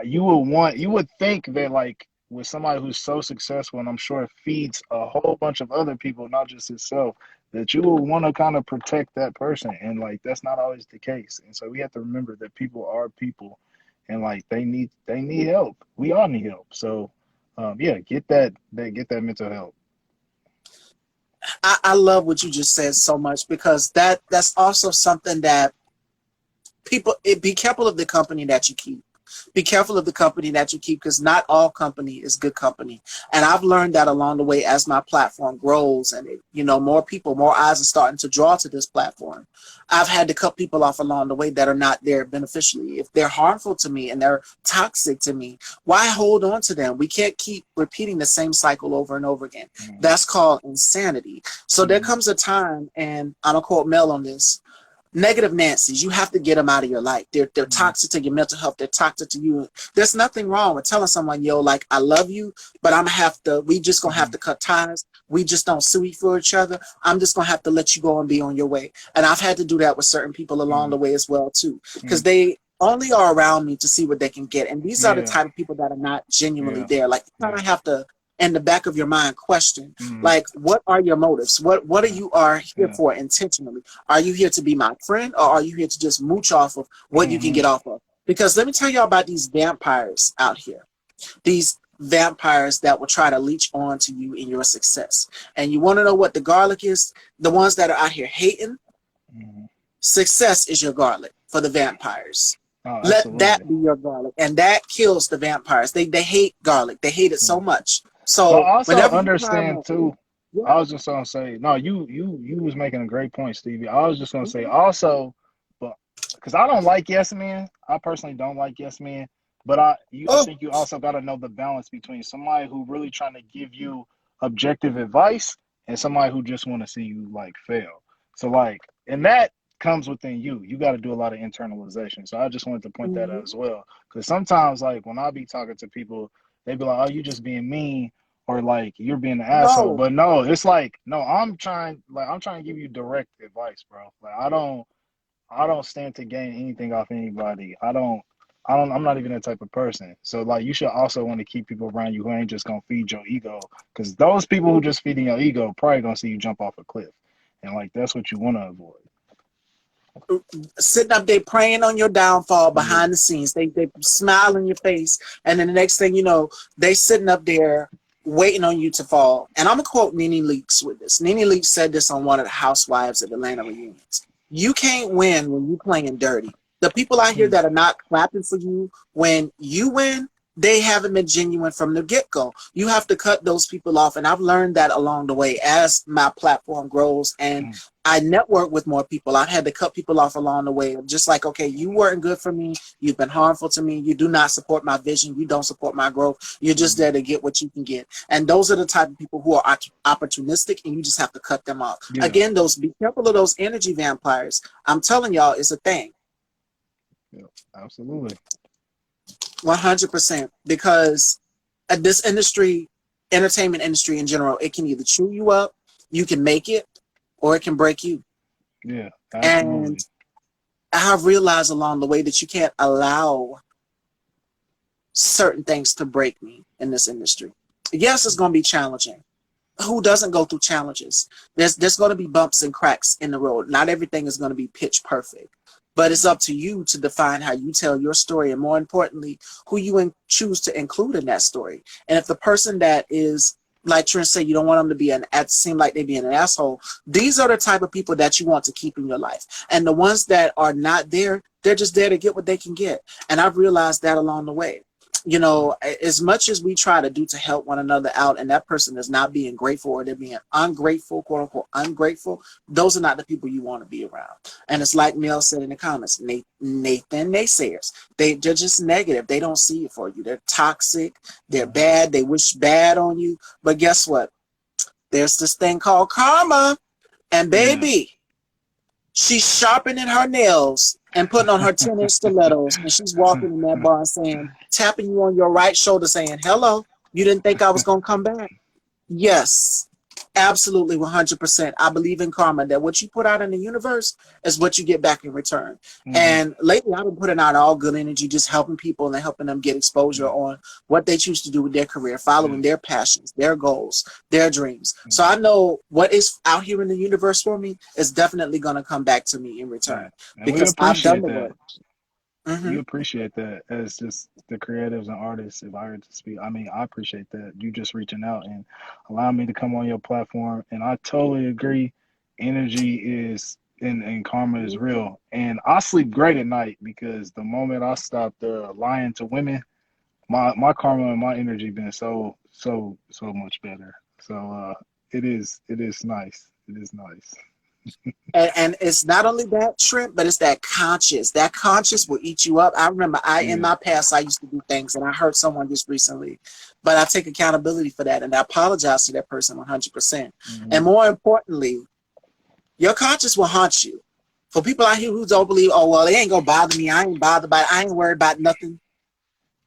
you would think that, like, with somebody who's so successful, and I'm sure it feeds a whole bunch of other people, not just himself, that you will want to kind of protect that person, and like that's not always the case. And so we have to remember that people are people, and like they need help. We all need help. So yeah, get that mental help. I love what you just said so much because that's also something that people be careful of the company that you keep. Be careful of the company that you keep because not all company is good company. And I've learned that along the way as my platform grows and more people, more eyes are starting to draw to this platform. I've had to cut people off along the way that are not there beneficially. If they're harmful to me and they're toxic to me, why hold on to them? We can't keep repeating the same cycle over and over again. Mm-hmm. That's called insanity. So there Mm-hmm. comes a time, and I'm gonna quote Mel on this. Negative Nancy's, you have to get them out of your life. They're Mm-hmm. toxic to your mental health. They're toxic to you. There's nothing wrong with telling someone, yo, like, I love you, but we just gonna have Mm-hmm. to cut ties. We just don't suit for each other. I'm just gonna have to let you go and be on your way. And I've had to do that with certain people along the way as well too, because Mm-hmm. they only are around me to see what they can get. And these are the Yeah, type of people that are not genuinely yeah, there. Like, you kind yeah. of have to, in the back of your mind, question, Mm-hmm. like, what are your motives? What are Yeah, you are here yeah. for intentionally? Are you here to be my friend, or are you here to just mooch off of what you can Mm-hmm. get off of? Because let me tell y'all about these vampires out here. These vampires that will try to leech on to you in your success. And you want to know what the garlic is? The ones that are out here hating, Mm-hmm. success is your garlic for the vampires. Oh, Let absolutely. that be your garlic. And that kills the vampires. They hate garlic. They hate it Yeah. so much. But So also whenever you try understand them, too. yeah, I was just gonna say, no, you was making a great point, Stevie. I was just gonna say mhm. also, but because I don't like yes men, I personally don't like yes men. But I Oh, think you also got to know the balance between somebody who really trying to give you objective advice and somebody who just want to see you like fail. So like, and that comes within you. You got to do a lot of internalization. So I just wanted to point that out mhm. as well. Because sometimes, like when I be talking to people, they be like, "Oh, you just being mean." Or like you're being an asshole. No, But no, it's like no, I'm trying to give you direct advice, bro. Like I don't stand to gain anything off anybody. I'm not even that type of person. So like you should also want to keep people around you who ain't just gonna feed your ego. Cause those people who just feeding your ego probably gonna see you jump off a cliff. And like that's what you wanna avoid. sitting up there praying on your downfall Yeah. behind the scenes. They smile in your face, and then the next thing you know, they sitting up there waiting on you to fall. And I'm gonna quote Nene Leakes with this. Nene Leakes said this on one of the Housewives at Atlanta reunions. You can't win when you playing dirty. The people out here Mm, that are not clapping for you when you win, they haven't been genuine from the get-go. You have to cut those people off. And I've learned that along the way as my platform grows and mm, I network with more people. I've had to cut people off along the way. Just like, okay, you weren't good for me. You've been harmful to me. You do not support my vision. You don't support my growth. You're just mm. there to get what you can get. And those are the type of people who are opportunistic, and you just have to cut them off. Yeah. Again, be careful of those energy vampires. I'm telling y'all, it's a thing. Yeah. Absolutely. 100%. Because this industry, entertainment industry in general, it can either chew you up, you can make it, or it can break you. Yeah. And Absolutely. I have realized along the way that you can't allow certain things to break me in this industry. Yes, it's going to be challenging. Who doesn't go through challenges? There's going to be bumps and cracks in the road. Not everything is going to be pitch perfect, but it's up to you to define how you tell your story, and more importantly, who you choose to include in that story. And if the person that is, like Trent said, you don't want them to be seem like they being an asshole. These are the type of people that you want to keep in your life, and the ones that are not there, they're just there to get what they can get. And I've realized that along the way. You know, as much as we try to do to help one another out, and that person is not being grateful, or they're being ungrateful, quote unquote ungrateful, those are not the people you want to be around. And it's like Mel said in the comments, Nathan naysayers, they're just negative. They don't see it for you. They're toxic, they're bad, they wish bad on you. But guess what? There's this thing called karma, and baby, she's sharpening her nails and putting on her 10-inch stilettos, and she's walking in that bar saying, tapping you on your right shoulder saying, hello, you didn't think I was going to come back? Yes, absolutely, 100%. I believe in karma, that what you put out in the universe is what you get back in return. And lately, I've been putting out all good energy, just helping people and helping them get exposure on what they choose to do with their career, following their passions, their goals, their dreams. So I know what is out here in the universe for me is definitely going to come back to me in return, because I've done the work. You appreciate that as just the creatives and artists. If I were to speak, I mean, I appreciate that you just reaching out and allowing me to come on your platform. And I totally agree. Energy is and karma is real. And I sleep great at night because the moment I stopped lying to women, my karma and my energy been so much better. So it is nice. It is nice. And it's not only that, Trent, but it's that conscious. That conscious will eat you up. I remember in my past, I used to do things, and I hurt someone just recently, but I take accountability for that, and I apologize to that person 100%. And more importantly, your conscience will haunt you. For people out here who don't believe, oh, well, it ain't going to bother me. I ain't bothered by it. I ain't worried about nothing.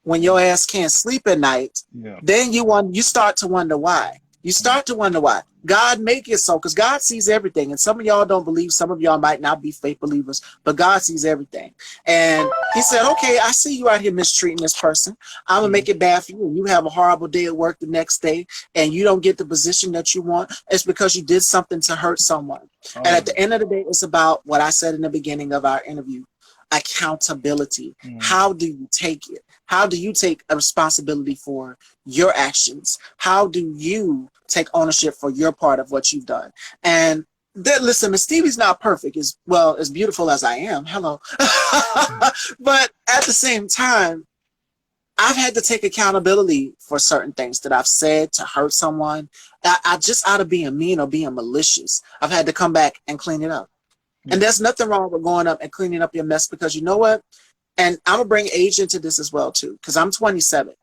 When your ass can't sleep at night, then you start to wonder why. You start to wonder why. God make it so, because God sees everything. And some of y'all don't believe, some of y'all might not be faith believers, but God sees everything. And he said, okay, I see you out here mistreating this person. I'm going to make it bad for you. And you have a horrible day at work the next day, and you don't get the position that you want. It's because you did something to hurt someone. And at the end of the day, it's about what I said in the beginning of our interview, accountability. How do you take it? How do you take a responsibility for your actions? How do you take ownership for your part of what you've done? And listen, Miss Stevie's not perfect, as beautiful as I am. Hello. But at the same time, I've had to take accountability for certain things that I've said to hurt someone. I just out of being mean or being malicious, I've had to come back and clean it up. And there's nothing wrong with going up and cleaning up your mess, because you know what? And I'm going to bring age into this as well, too, because I'm 27.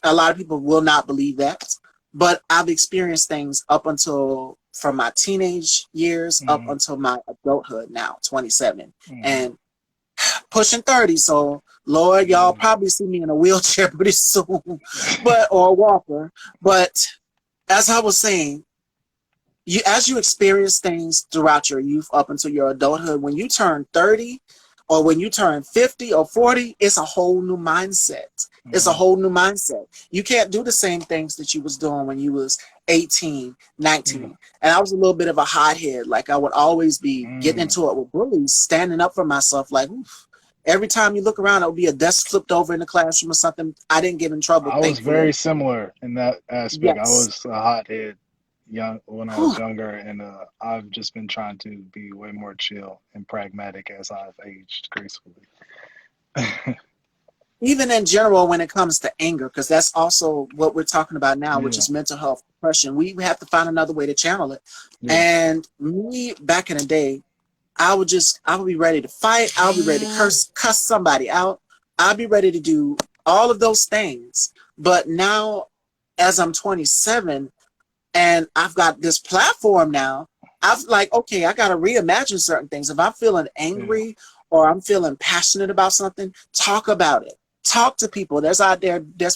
A lot of people will not believe that. But I've experienced things up until from my teenage years up until my adulthood now, 27. And pushing 30. So, Lord, y'all probably see me in a wheelchair pretty soon, or a walker. But as I was saying, as you experience things throughout your youth up until your adulthood, when you turn 30 or when you turn 50 or 40, it's a whole new mindset. It's a whole new mindset. You can't do the same things that you was doing when you was 18, 19. And I was a little bit of a hothead. Like, I would always be getting into it with bullies, standing up for myself. Like, oof. Every time you look around, it would be a desk flipped over in the classroom or something. I didn't get in trouble. I was very similar in that aspect. Yes. I was a hothead when I was younger, and I've just been trying to be way more chill and pragmatic as I've aged gracefully. Even in general, when it comes to anger, because that's also what we're talking about now, which is mental health, depression. We have to find another way to channel it. And me, back in the day, I would be ready to fight. I'll be ready to cuss somebody out. I'll be ready to do all of those things. But now, as I'm 27, and I've got this platform now, I've okay, I got to reimagine certain things. If I'm feeling angry or I'm feeling passionate about something, talk about it. talk to people. There's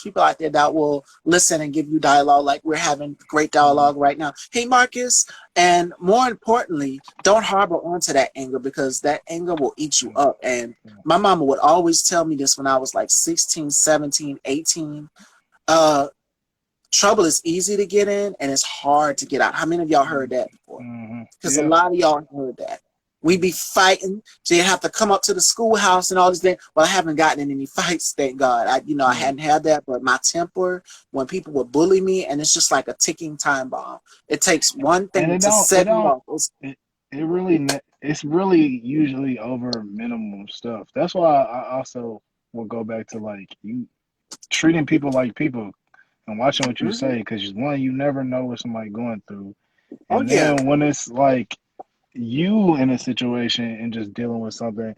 people out there that will listen and give you dialogue, like we're having great Mhm. dialogue right now. Hey, Marcus. And more importantly, don't harbor onto that anger, because that anger will eat you up. And my mama would always tell me this when I was like 16, 17, 18. Uh, Trouble is easy to get in and it's hard to get out. How many of y'all heard that before? Because a Yeah. lot of y'all heard that. We be fighting, so you have to come up to the schoolhouse and all these things. Well, I haven't gotten in any fights, thank God. I Yeah. hadn't had that, but my temper, when people would bully me, and it's just like a ticking time bomb. It takes one And thing to it set me don't off. it really it's really usually over minimum stuff. That's why I also will go back to like you treating people like people and watching what you Mhm. say, because one, you never know what somebody going through, Oh and yeah, then when it's like you in a situation and just dealing with something,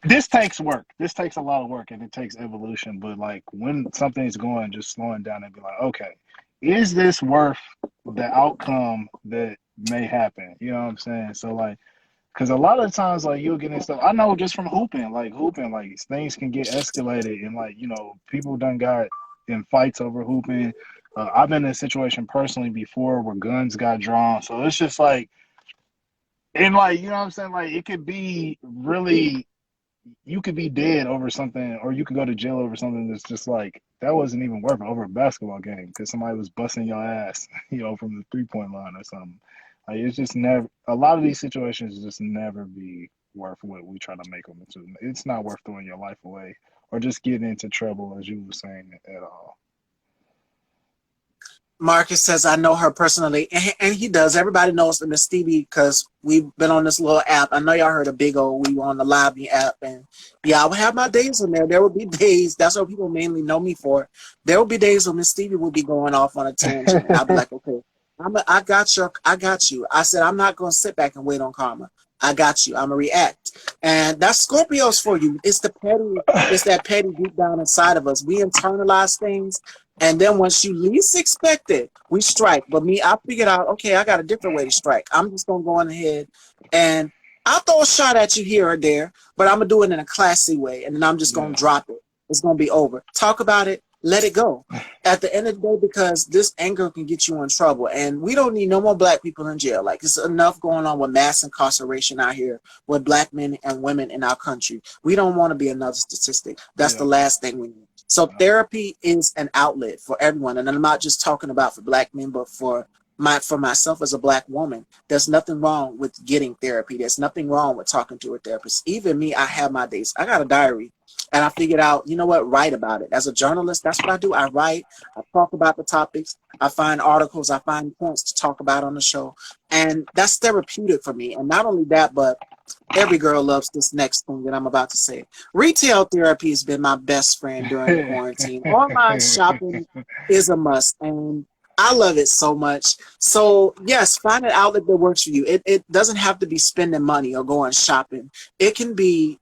this takes work. This takes a lot of work, and it takes evolution. But like when something's going, just slowing down and be like, okay, is this worth the outcome that may happen? You know what I'm saying? So like, because a lot of times, like you'll get in stuff. I know just from hooping, like things can get escalated, and like people done got in fights over hooping. I've been in a situation personally before where guns got drawn, so it's just like, and like you know what I'm saying, like it could be really, you could be dead over something, or you could go to jail over something that's just like that wasn't even worth it over a basketball game because somebody was busting your ass, from the 3 point line or something. Like it's just never. A lot of these situations just never be worth what we try to make them into. It's not worth throwing your life away or just getting into trouble, as you were saying, at all. Marcus says, I know her personally, and he does. Everybody knows Miss Stevie because we've been on this little app. I know y'all heard of Big O. We were on the lobby app, and yeah, I would have my days on there. There would be days. That's what people mainly know me for. There will be days when Miss Stevie will be going off on a tangent, and I'll be like, okay, I got you. I got you. I said, I'm not going to sit back and wait on karma. I got you. I'm gonna react, and that's Scorpios for you. It's the petty. It's that petty deep down inside of us. We internalize things, and then once you least expect it, we strike. But me, I figured out, okay, I got a different way to strike. I'm just gonna go on ahead and I'll throw a shot at you here or there, but I'm gonna do it in a classy way, and then I'm just gonna Yeah, drop it. It's gonna be over. Talk about it, let it go. At the end of the day, because this anger can get you in trouble, and we don't need no more black people in jail. Like it's enough going on with mass incarceration out here with black men and women in our country. We don't want to be another statistic. That's the yeah, last thing we need. So yeah, therapy is an outlet for everyone, and I'm not just talking about for black men, but for myself as a black woman. There's nothing wrong with getting therapy. There's nothing wrong with talking to a therapist. Even me, I have my days. I got a diary, and I figured out, you know what, write about it. As a journalist, that's what I do. I write. I talk about the topics. I find articles. I find points to talk about on the show, and that's therapeutic for me. And not only that, but every girl loves this next thing that I'm about to say. Retail therapy has been my best friend during the quarantine. Online shopping is a must, and I love it so much. So, yes, find an outlet that works for you. It doesn't have to be spending money or going shopping. It can be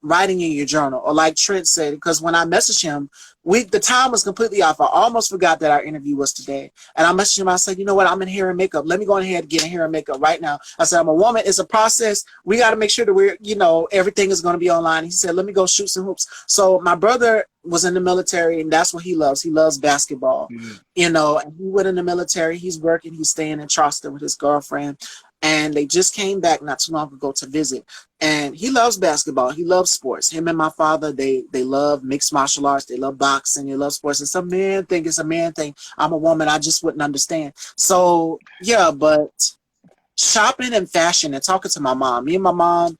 writing in your journal, or like Trent said, because when I messaged him, the time was completely off. I almost forgot that our interview was today, and I messaged him. I said, you know what, I'm in hair and makeup. Let me go ahead and get in hair and makeup right now. I said, I'm a woman. It's a process. We got to make sure that we're, everything is going to be online. He said, let me go shoot some hoops. So my brother was in the military, and that's what he loves. He loves basketball, yeah, and he went in the military. He's working. He's staying in Charleston with his girlfriend, and they just came back not too long ago to visit. And he loves basketball. He loves sports. Him and my father, they love mixed martial arts. They love boxing. They love sports. It's a man thing. It's a man thing. I'm a woman. I just wouldn't understand. So yeah, but shopping and fashion and talking to my mom. Me and my mom,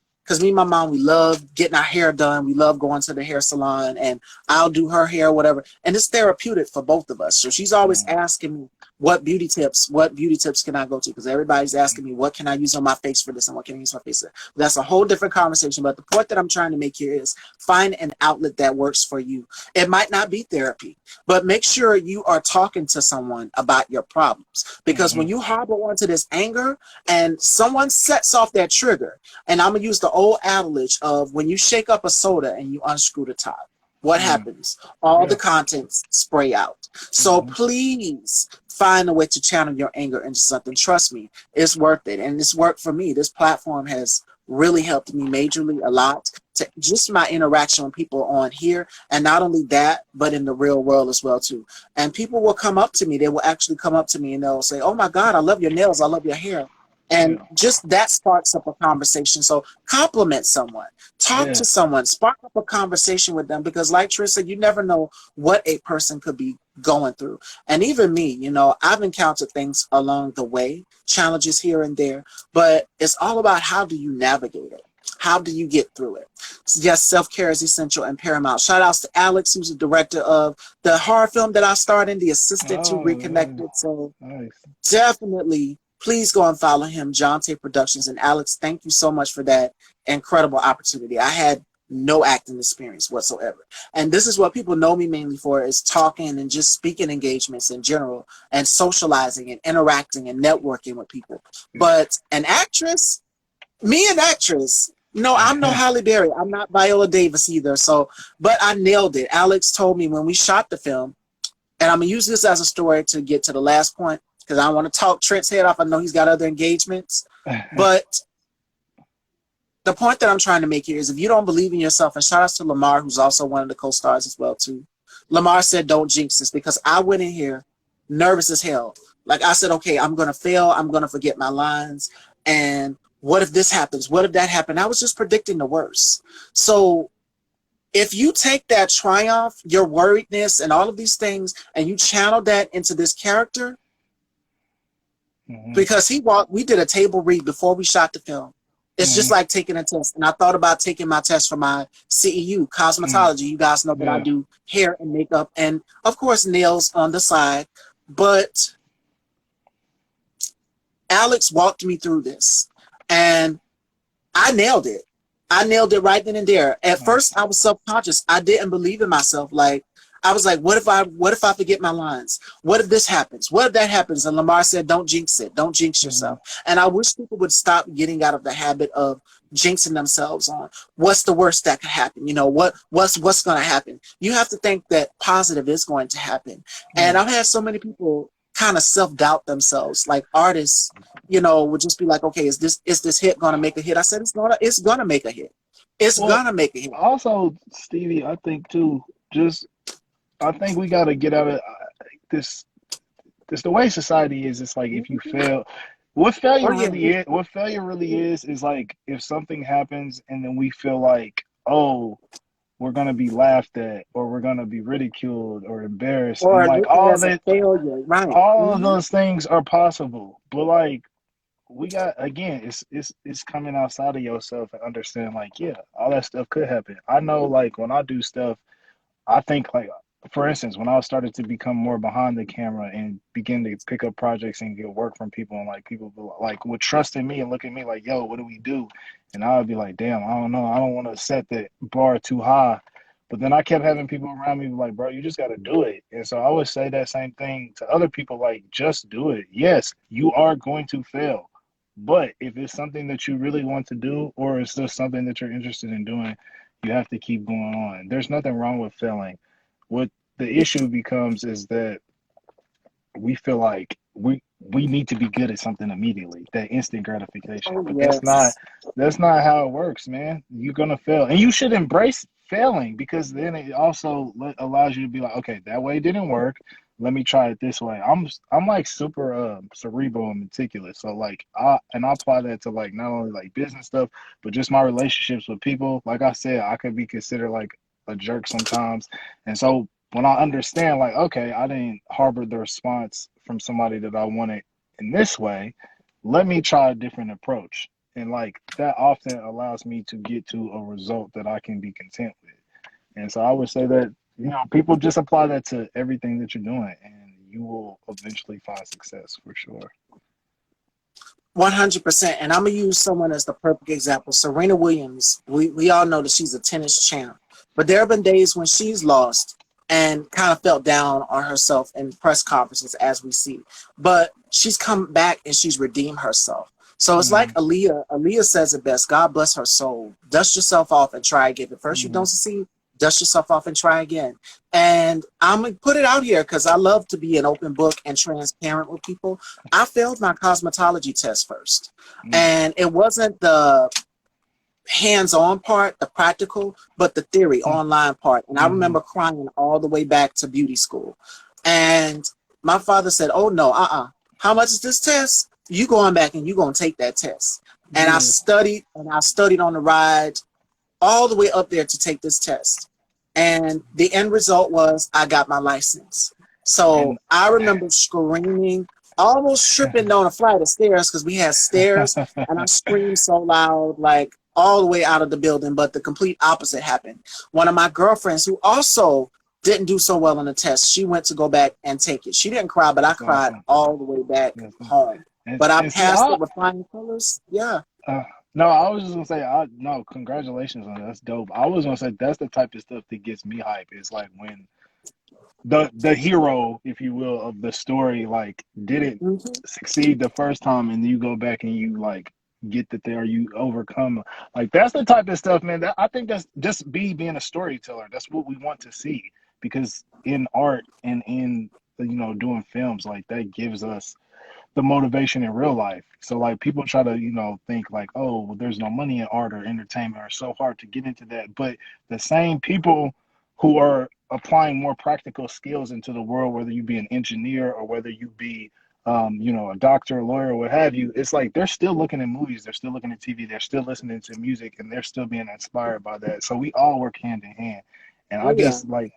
we love getting our hair done. We love going to the hair salon, and I'll do her hair, or whatever. And it's therapeutic for both of us. So she's always mm, asking me what beauty tips can I go to? Because everybody's asking me, what can I use on my face for this, and what can I use on my face for? That's a whole different conversation. But the point that I'm trying to make here is find an outlet that works for you. It might not be therapy, but make sure you are talking to someone about your problems. Because mm-hmm, when you harbor onto this anger and someone sets off that trigger, and I'm gonna use the old adage of when you shake up a soda and you unscrew the top, what mm, happens? All the yeah, contents spray out. So mm-hmm, please find a way to channel your anger into something. Trust me, it's worth it. And it's worked for me. This platform has really helped me majorly a lot. to just my interaction with people on here. And not only that, but in the real world as well too. And people will come up to me. They will actually come up to me and they'll say, "Oh my God, I love your nails. I love your hair." And Yeah. just that sparks up a conversation. So compliment someone, talk Yeah. to someone, spark up a conversation with them, because like Trish said, you never know what a person could be going through. And even me, I've encountered things along the way, challenges here and there, but it's all about how do you navigate it? How do you get through it? Yes, self-care is essential and paramount. Shout outs to Alex, who's the director of the horror film that I starred in, The Assistant to Oh, yeah. Reconnected. So Nice. definitely, please go and follow him, Jonte Productions. And Alex, thank you so much for that incredible opportunity. I had no acting experience whatsoever. And this is what people know me mainly for, is talking and just speaking engagements in general and socializing and interacting and networking with people. But an actress, me an actress, no, I'm no Halle Berry. I'm not Viola Davis either. So, but I nailed it. Alex told me when we shot the film, and I'm going to use this as a story to get to the last point, because I don't want to talk Trent's head off. I know he's got other engagements. But the point that I'm trying to make here is, if you don't believe in yourself, and shout out to Lamar, who's also one of the co-stars as well too. Lamar said, "Don't jinx this," because I went in here nervous as hell. Like I said, okay, I'm going to fail. I'm going to forget my lines. And what if this happens? What if that happened? I was just predicting the worst. So if you take that triumph, your worriedness, and all of these things, and you channel that into this character, Hmm. because we did a table read before we shot the film. It's just Hmm. like taking a test. And I thought about taking my test for my CEU, cosmetology. You guys know that I Yeah. do hair and makeup and, of course, nails on the side. But Alex walked me through this, and I nailed it. I nailed it right then and there. At first, I was self-conscious. I didn't believe in myself. Like, I was like, what if I forget my lines? What if this happens? What if that happens? And Lamar said, "Don't jinx it. Don't jinx Hmm. yourself." And I wish people would stop getting out of the habit of jinxing themselves on what's the worst that could happen. What's going to happen? You have to think that positive is going to happen. And Yeah. I've had so many people kind of self-doubt themselves, like artists, would just be like, "Okay, is this hit gonna make a hit?" I said, it's gonna make a hit. It's Well, gonna make a hit. also, Stevie, I think too, just I think we got to get out of this. This the way society is. It's like if you fail, Oh yeah. what failure really is like if something happens and then we feel like, oh, we're gonna be laughed at or we're gonna be ridiculed or embarrassed, and Or like looking as a failure, right? all of those things are possible, but like we got again, it's coming outside of yourself and understand like, yeah, all that stuff could happen. I know, like when I do stuff, I think like, for instance, when I started to become more behind the camera and begin to pick up projects and get work from people, and like people like would trust in me and look at me like, "Yo, what do we do?" And I would be like, "Damn, I don't know. I don't want to set the bar too high." But then I kept having people around me like, "Bro, you just got to do it." And so I would say that same thing to other people, like, just do it. Yes, you are going to fail. But if it's something that you really want to do, or it's just something that you're interested in doing, you have to keep going on. There's nothing wrong with failing. What the issue becomes is that we feel like we need to be good at something immediately, that instant gratification. Oh But yes. that's not how it works, man. You're gonna fail, and you should embrace failing, because then it also allows you to be like, okay, that way didn't work. Let me try it this way. I'm like super cerebral and meticulous. So like I apply that to like not only like business stuff, but just my relationships with people. Like I said, I could be considered like a jerk sometimes, and so when I understand, like, okay, I didn't harbor the response from somebody that I wanted in this way, let me try a different approach. And like that often allows me to get to a result that I can be content with. And so I would say that, people just apply that to everything that you're doing, and you will eventually find success for sure. 100%. And I'm gonna use someone as the perfect example. Serena Williams. We all know that she's a tennis champ, but there have been days when she's lost and kind of felt down on herself in press conferences, as we see. But she's come back and she's redeemed herself. So it's like Hmm. Aaliyah. Aaliyah says it best. God bless her soul. Dust yourself off and try again. If first you Hmm. don't succeed, dust yourself off and try again. And I'm gonna put it out here because I love to be an open book and transparent with people. I failed my cosmetology test first. Hmm. And it wasn't the hands-on part, the practical, but the theory online part. And I Mm-hmm. remember crying all the way back to beauty school. And my father said, "Oh no, how much is this test? You going back and you gonna take that test." And Yeah. I studied on the ride all the way up there to take this test. And the end result was I got my license. So And I remember screaming, almost tripping down a flight of stairs because we had stairs, and I screamed so loud, like all the way out of the building. But the complete opposite happened. One of my girlfriends, who also didn't do so well on the test, she went to go back and take it. She didn't cry, but I that's cried awesome. all the way back That's awesome. home. And But I and see, passed it with flying colors. Yeah. uh, no, I was just gonna say, no, congratulations on that. That's dope. I was gonna say that's the type of stuff that gets me hype. Is like when the hero, if you will, of the story, like didn't Mm-hmm. succeed the first time, and you go back and you like get that there, you overcome. Like that's the type of stuff, man. That I think that's just being a storyteller. That's what we want to see because in art and in doing films like that gives us the motivation in real life. So like people try to, think like, oh, well, there's no money in art or entertainment or it's so hard to get into that. But the same people who are applying more practical skills into the world, whether you be an engineer or whether you be a doctor, a lawyer, what have you, it's like they're still looking at movies, they're still looking at TV, they're still listening to music, and they're still being inspired by that. So we all work hand in hand. And I Oh yeah. just like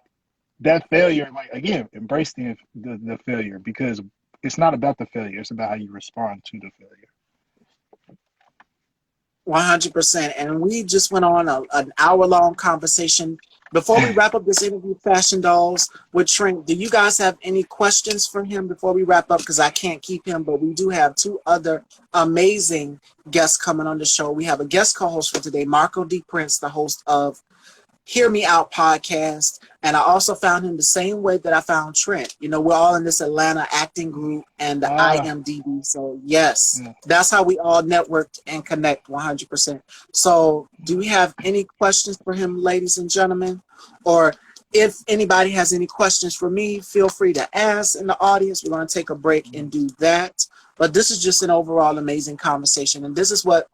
that failure, like again, embrace the failure because it's not about the failure, it's about how you respond to the failure. 100%. And we just went on an hour-long conversation. Before we wrap up this interview, Fashion Dolls, with Trent, do you guys have any questions for him before we wrap up? Because I can't keep him, but we do have two other amazing guests coming on the show. We have a guest co-host for today, Marco D. Prince, the host of Hear Me Out podcast. And I also found him the same way that I found Trent. We're all in this Atlanta acting group and the Ah, IMDb. So, yes, yeah. that's how we all networked and connect 100%. So, do we have any questions for him, ladies and gentlemen? Or if anybody has any questions for me, feel free to ask in the audience. We're going to take a break and do that. But this is just an overall amazing conversation. And this is what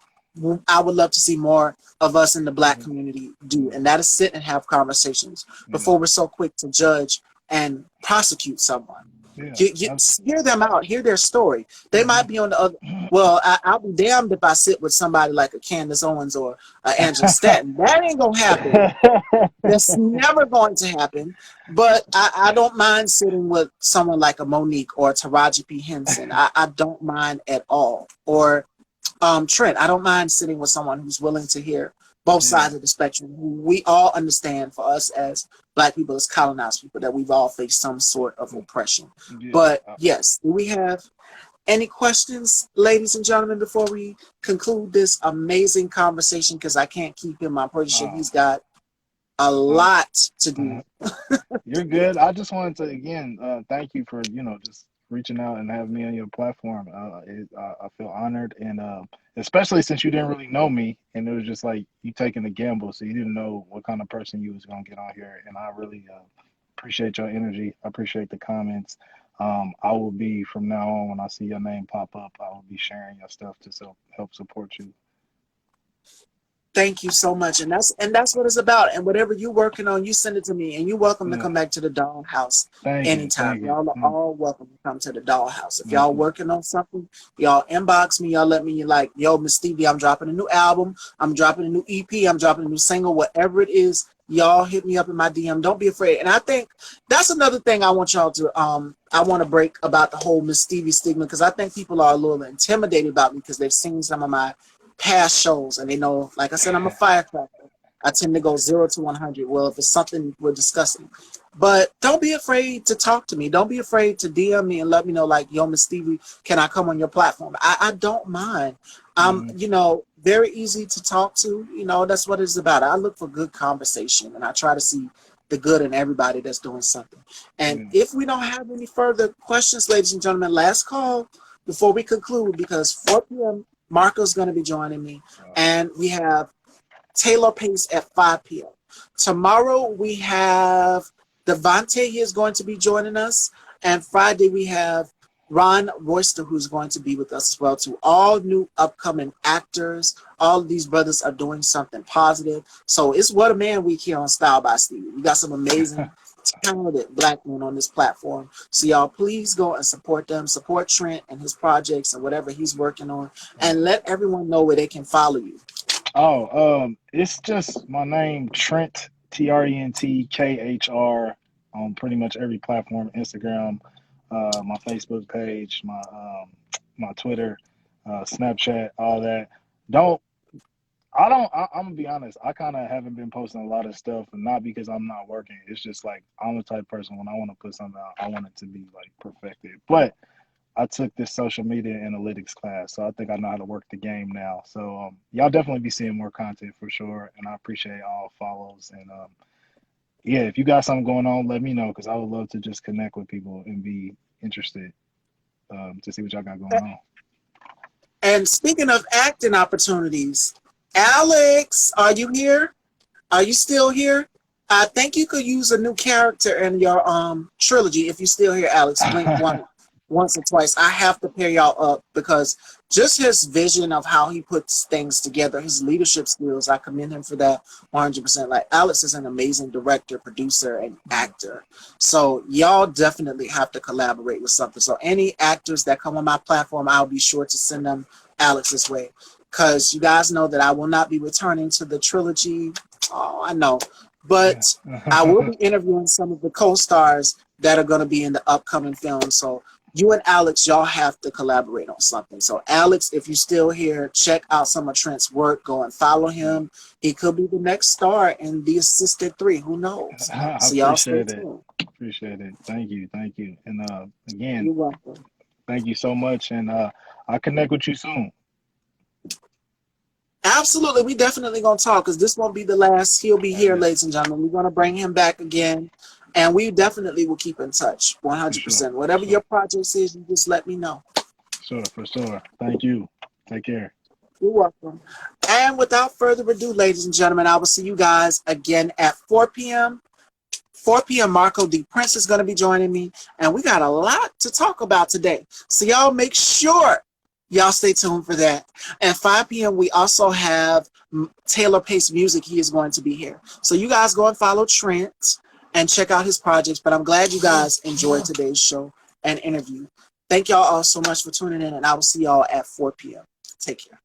I would love to see more of us in the Black community do, and that is sit and have conversations Yeah, before we're so quick to judge and prosecute someone. yeah, Hear them out, hear their story. They might mhm. be on the other. Well, I'll be damned if I sit with somebody like a Candace Owens or a Angela Stanton. That ain't gonna happen. That's never going to happen. But I don't mind sitting with someone like a Monique or a Taraji P. Henson. I don't mind at all. Or Trent, I don't mind sitting with someone who's willing to hear both Yeah, sides of the spectrum. Who we all understand, for us as Black people, as colonized people, that we've all faced some sort of oppression. yeah. But yes, do we have any questions, ladies and gentlemen, before we conclude this amazing conversation? Because I can't keep him. I'm pretty sure Uh, he's got a uh, lot to uh, do. you're good. I just wanted to again thank you for just reaching out and having me on your platform. I feel honored, and especially since you didn't really know me, and it was just like you taking a gamble, so you didn't know what kind of person you was gonna get on here. And I really appreciate your energy. I appreciate the comments. I will be from now on when I see your name pop up, I will be sharing your stuff to help support you. Thank you so much. And that's what it's about. And whatever you're working on, you send it to me. And you're welcome to Yeah, come back to the dollhouse anytime. thank you. Y'all are all welcome to come to the dollhouse. If y'all Thank you. working on something, y'all inbox me. Y'all let me like, yo, Miss Stevie, I'm dropping a new album. I'm dropping a new EP. I'm dropping a new single. Whatever it is, y'all hit me up in my DM. Don't be afraid. And I think that's another thing I want y'all to I want to break about the whole Miss Stevie stigma, because I think people are a little intimidated about me because they've seen some of my past shows and they know, like I said, I'm a firecracker. I tend to go 0 to 100. Well, if it's something we're discussing, but don't be afraid to talk to me. Don't be afraid to DM me and let me know, like, yo, Miss Stevie, can I come on your platform? I don't mind. Mhm. Very easy to talk to. That's what it's about. I look for good conversation and I try to see the good in everybody that's doing something. And Yeah. if we don't have any further questions, ladies and gentlemen, last call before we conclude, because 4 p.m. Marco's going to be joining me, and we have Taylor Pace at 5 p.m. Tomorrow we have Devontae is going to be joining us, and Friday we have Ron Royster, who's going to be with us as well, to all new upcoming actors. All of these brothers are doing something positive. So it's What a Man Week here on Style by Stevie. We got some amazing, talented black men on this platform. So y'all please go and support them, support Trent and his projects and whatever he's working on, and let everyone know where they can follow you. Oh, it's just my name, Trent, TRENTKHR, on pretty much every platform, Instagram, my Facebook page, my Twitter, Snapchat, all that. Don't I'm gonna be honest. I kind of haven't been posting a lot of stuff, and not because I'm not working. It's just like I'm the type of person when I want to put something out, I want it to be like perfected. But I took this social media analytics class, so I think I know how to work the game now. So y'all definitely be seeing more content for sure, and I appreciate all follows. And yeah, if you got something going on, let me know because I would love to just connect with people and be interested to see what y'all got going on. And speaking of acting opportunities, Alex, are you here? Are you still here? I think you could use a new character in your trilogy. If you're still here, Alex, blink once or twice. I have to pair y'all up because just his vision of how he puts things together, his leadership skills, I commend him for that 100%. Like, Alex is an amazing director, producer, and actor. So y'all definitely have to collaborate with something. So any actors that come on my platform, I'll be sure to send them Alex's way. Because you guys know that I will not be returning to the trilogy. Oh, I know. But I will be interviewing some of the co-stars that are going to be in the upcoming film. So you and Alex, y'all have to collaborate on something. So Alex, if you're still here, check out some of Trent's work. Go and follow him. He could be the next star in The Assistant 3. Who knows? So y'all stay tuned. Appreciate it. Thank you. And again, you're welcome. Thank you so much. And I'll connect with you soon. Absolutely. We definitely going to talk because this won't be the last. He'll be here, ladies and gentlemen. We're going to bring him back again. And we definitely will keep in touch 100%. Sure. Whatever your project is, you just let me know. Sure, for sure. Thank you. Take care. You're welcome. And without further ado, ladies and gentlemen, I will see you guys again at 4 p.m. 4 p.m. Marco D. Prince is going to be joining me. And we got a lot to talk about today. So y'all make sure y'all stay tuned for that. At 5 p.m., we also have Taylor Pace Music. He is going to be here. So you guys go and follow Trent and check out his projects. But I'm glad you guys enjoyed today's show and interview. Thank y'all all so much for tuning in, and I will see y'all at 4 p.m. Take care.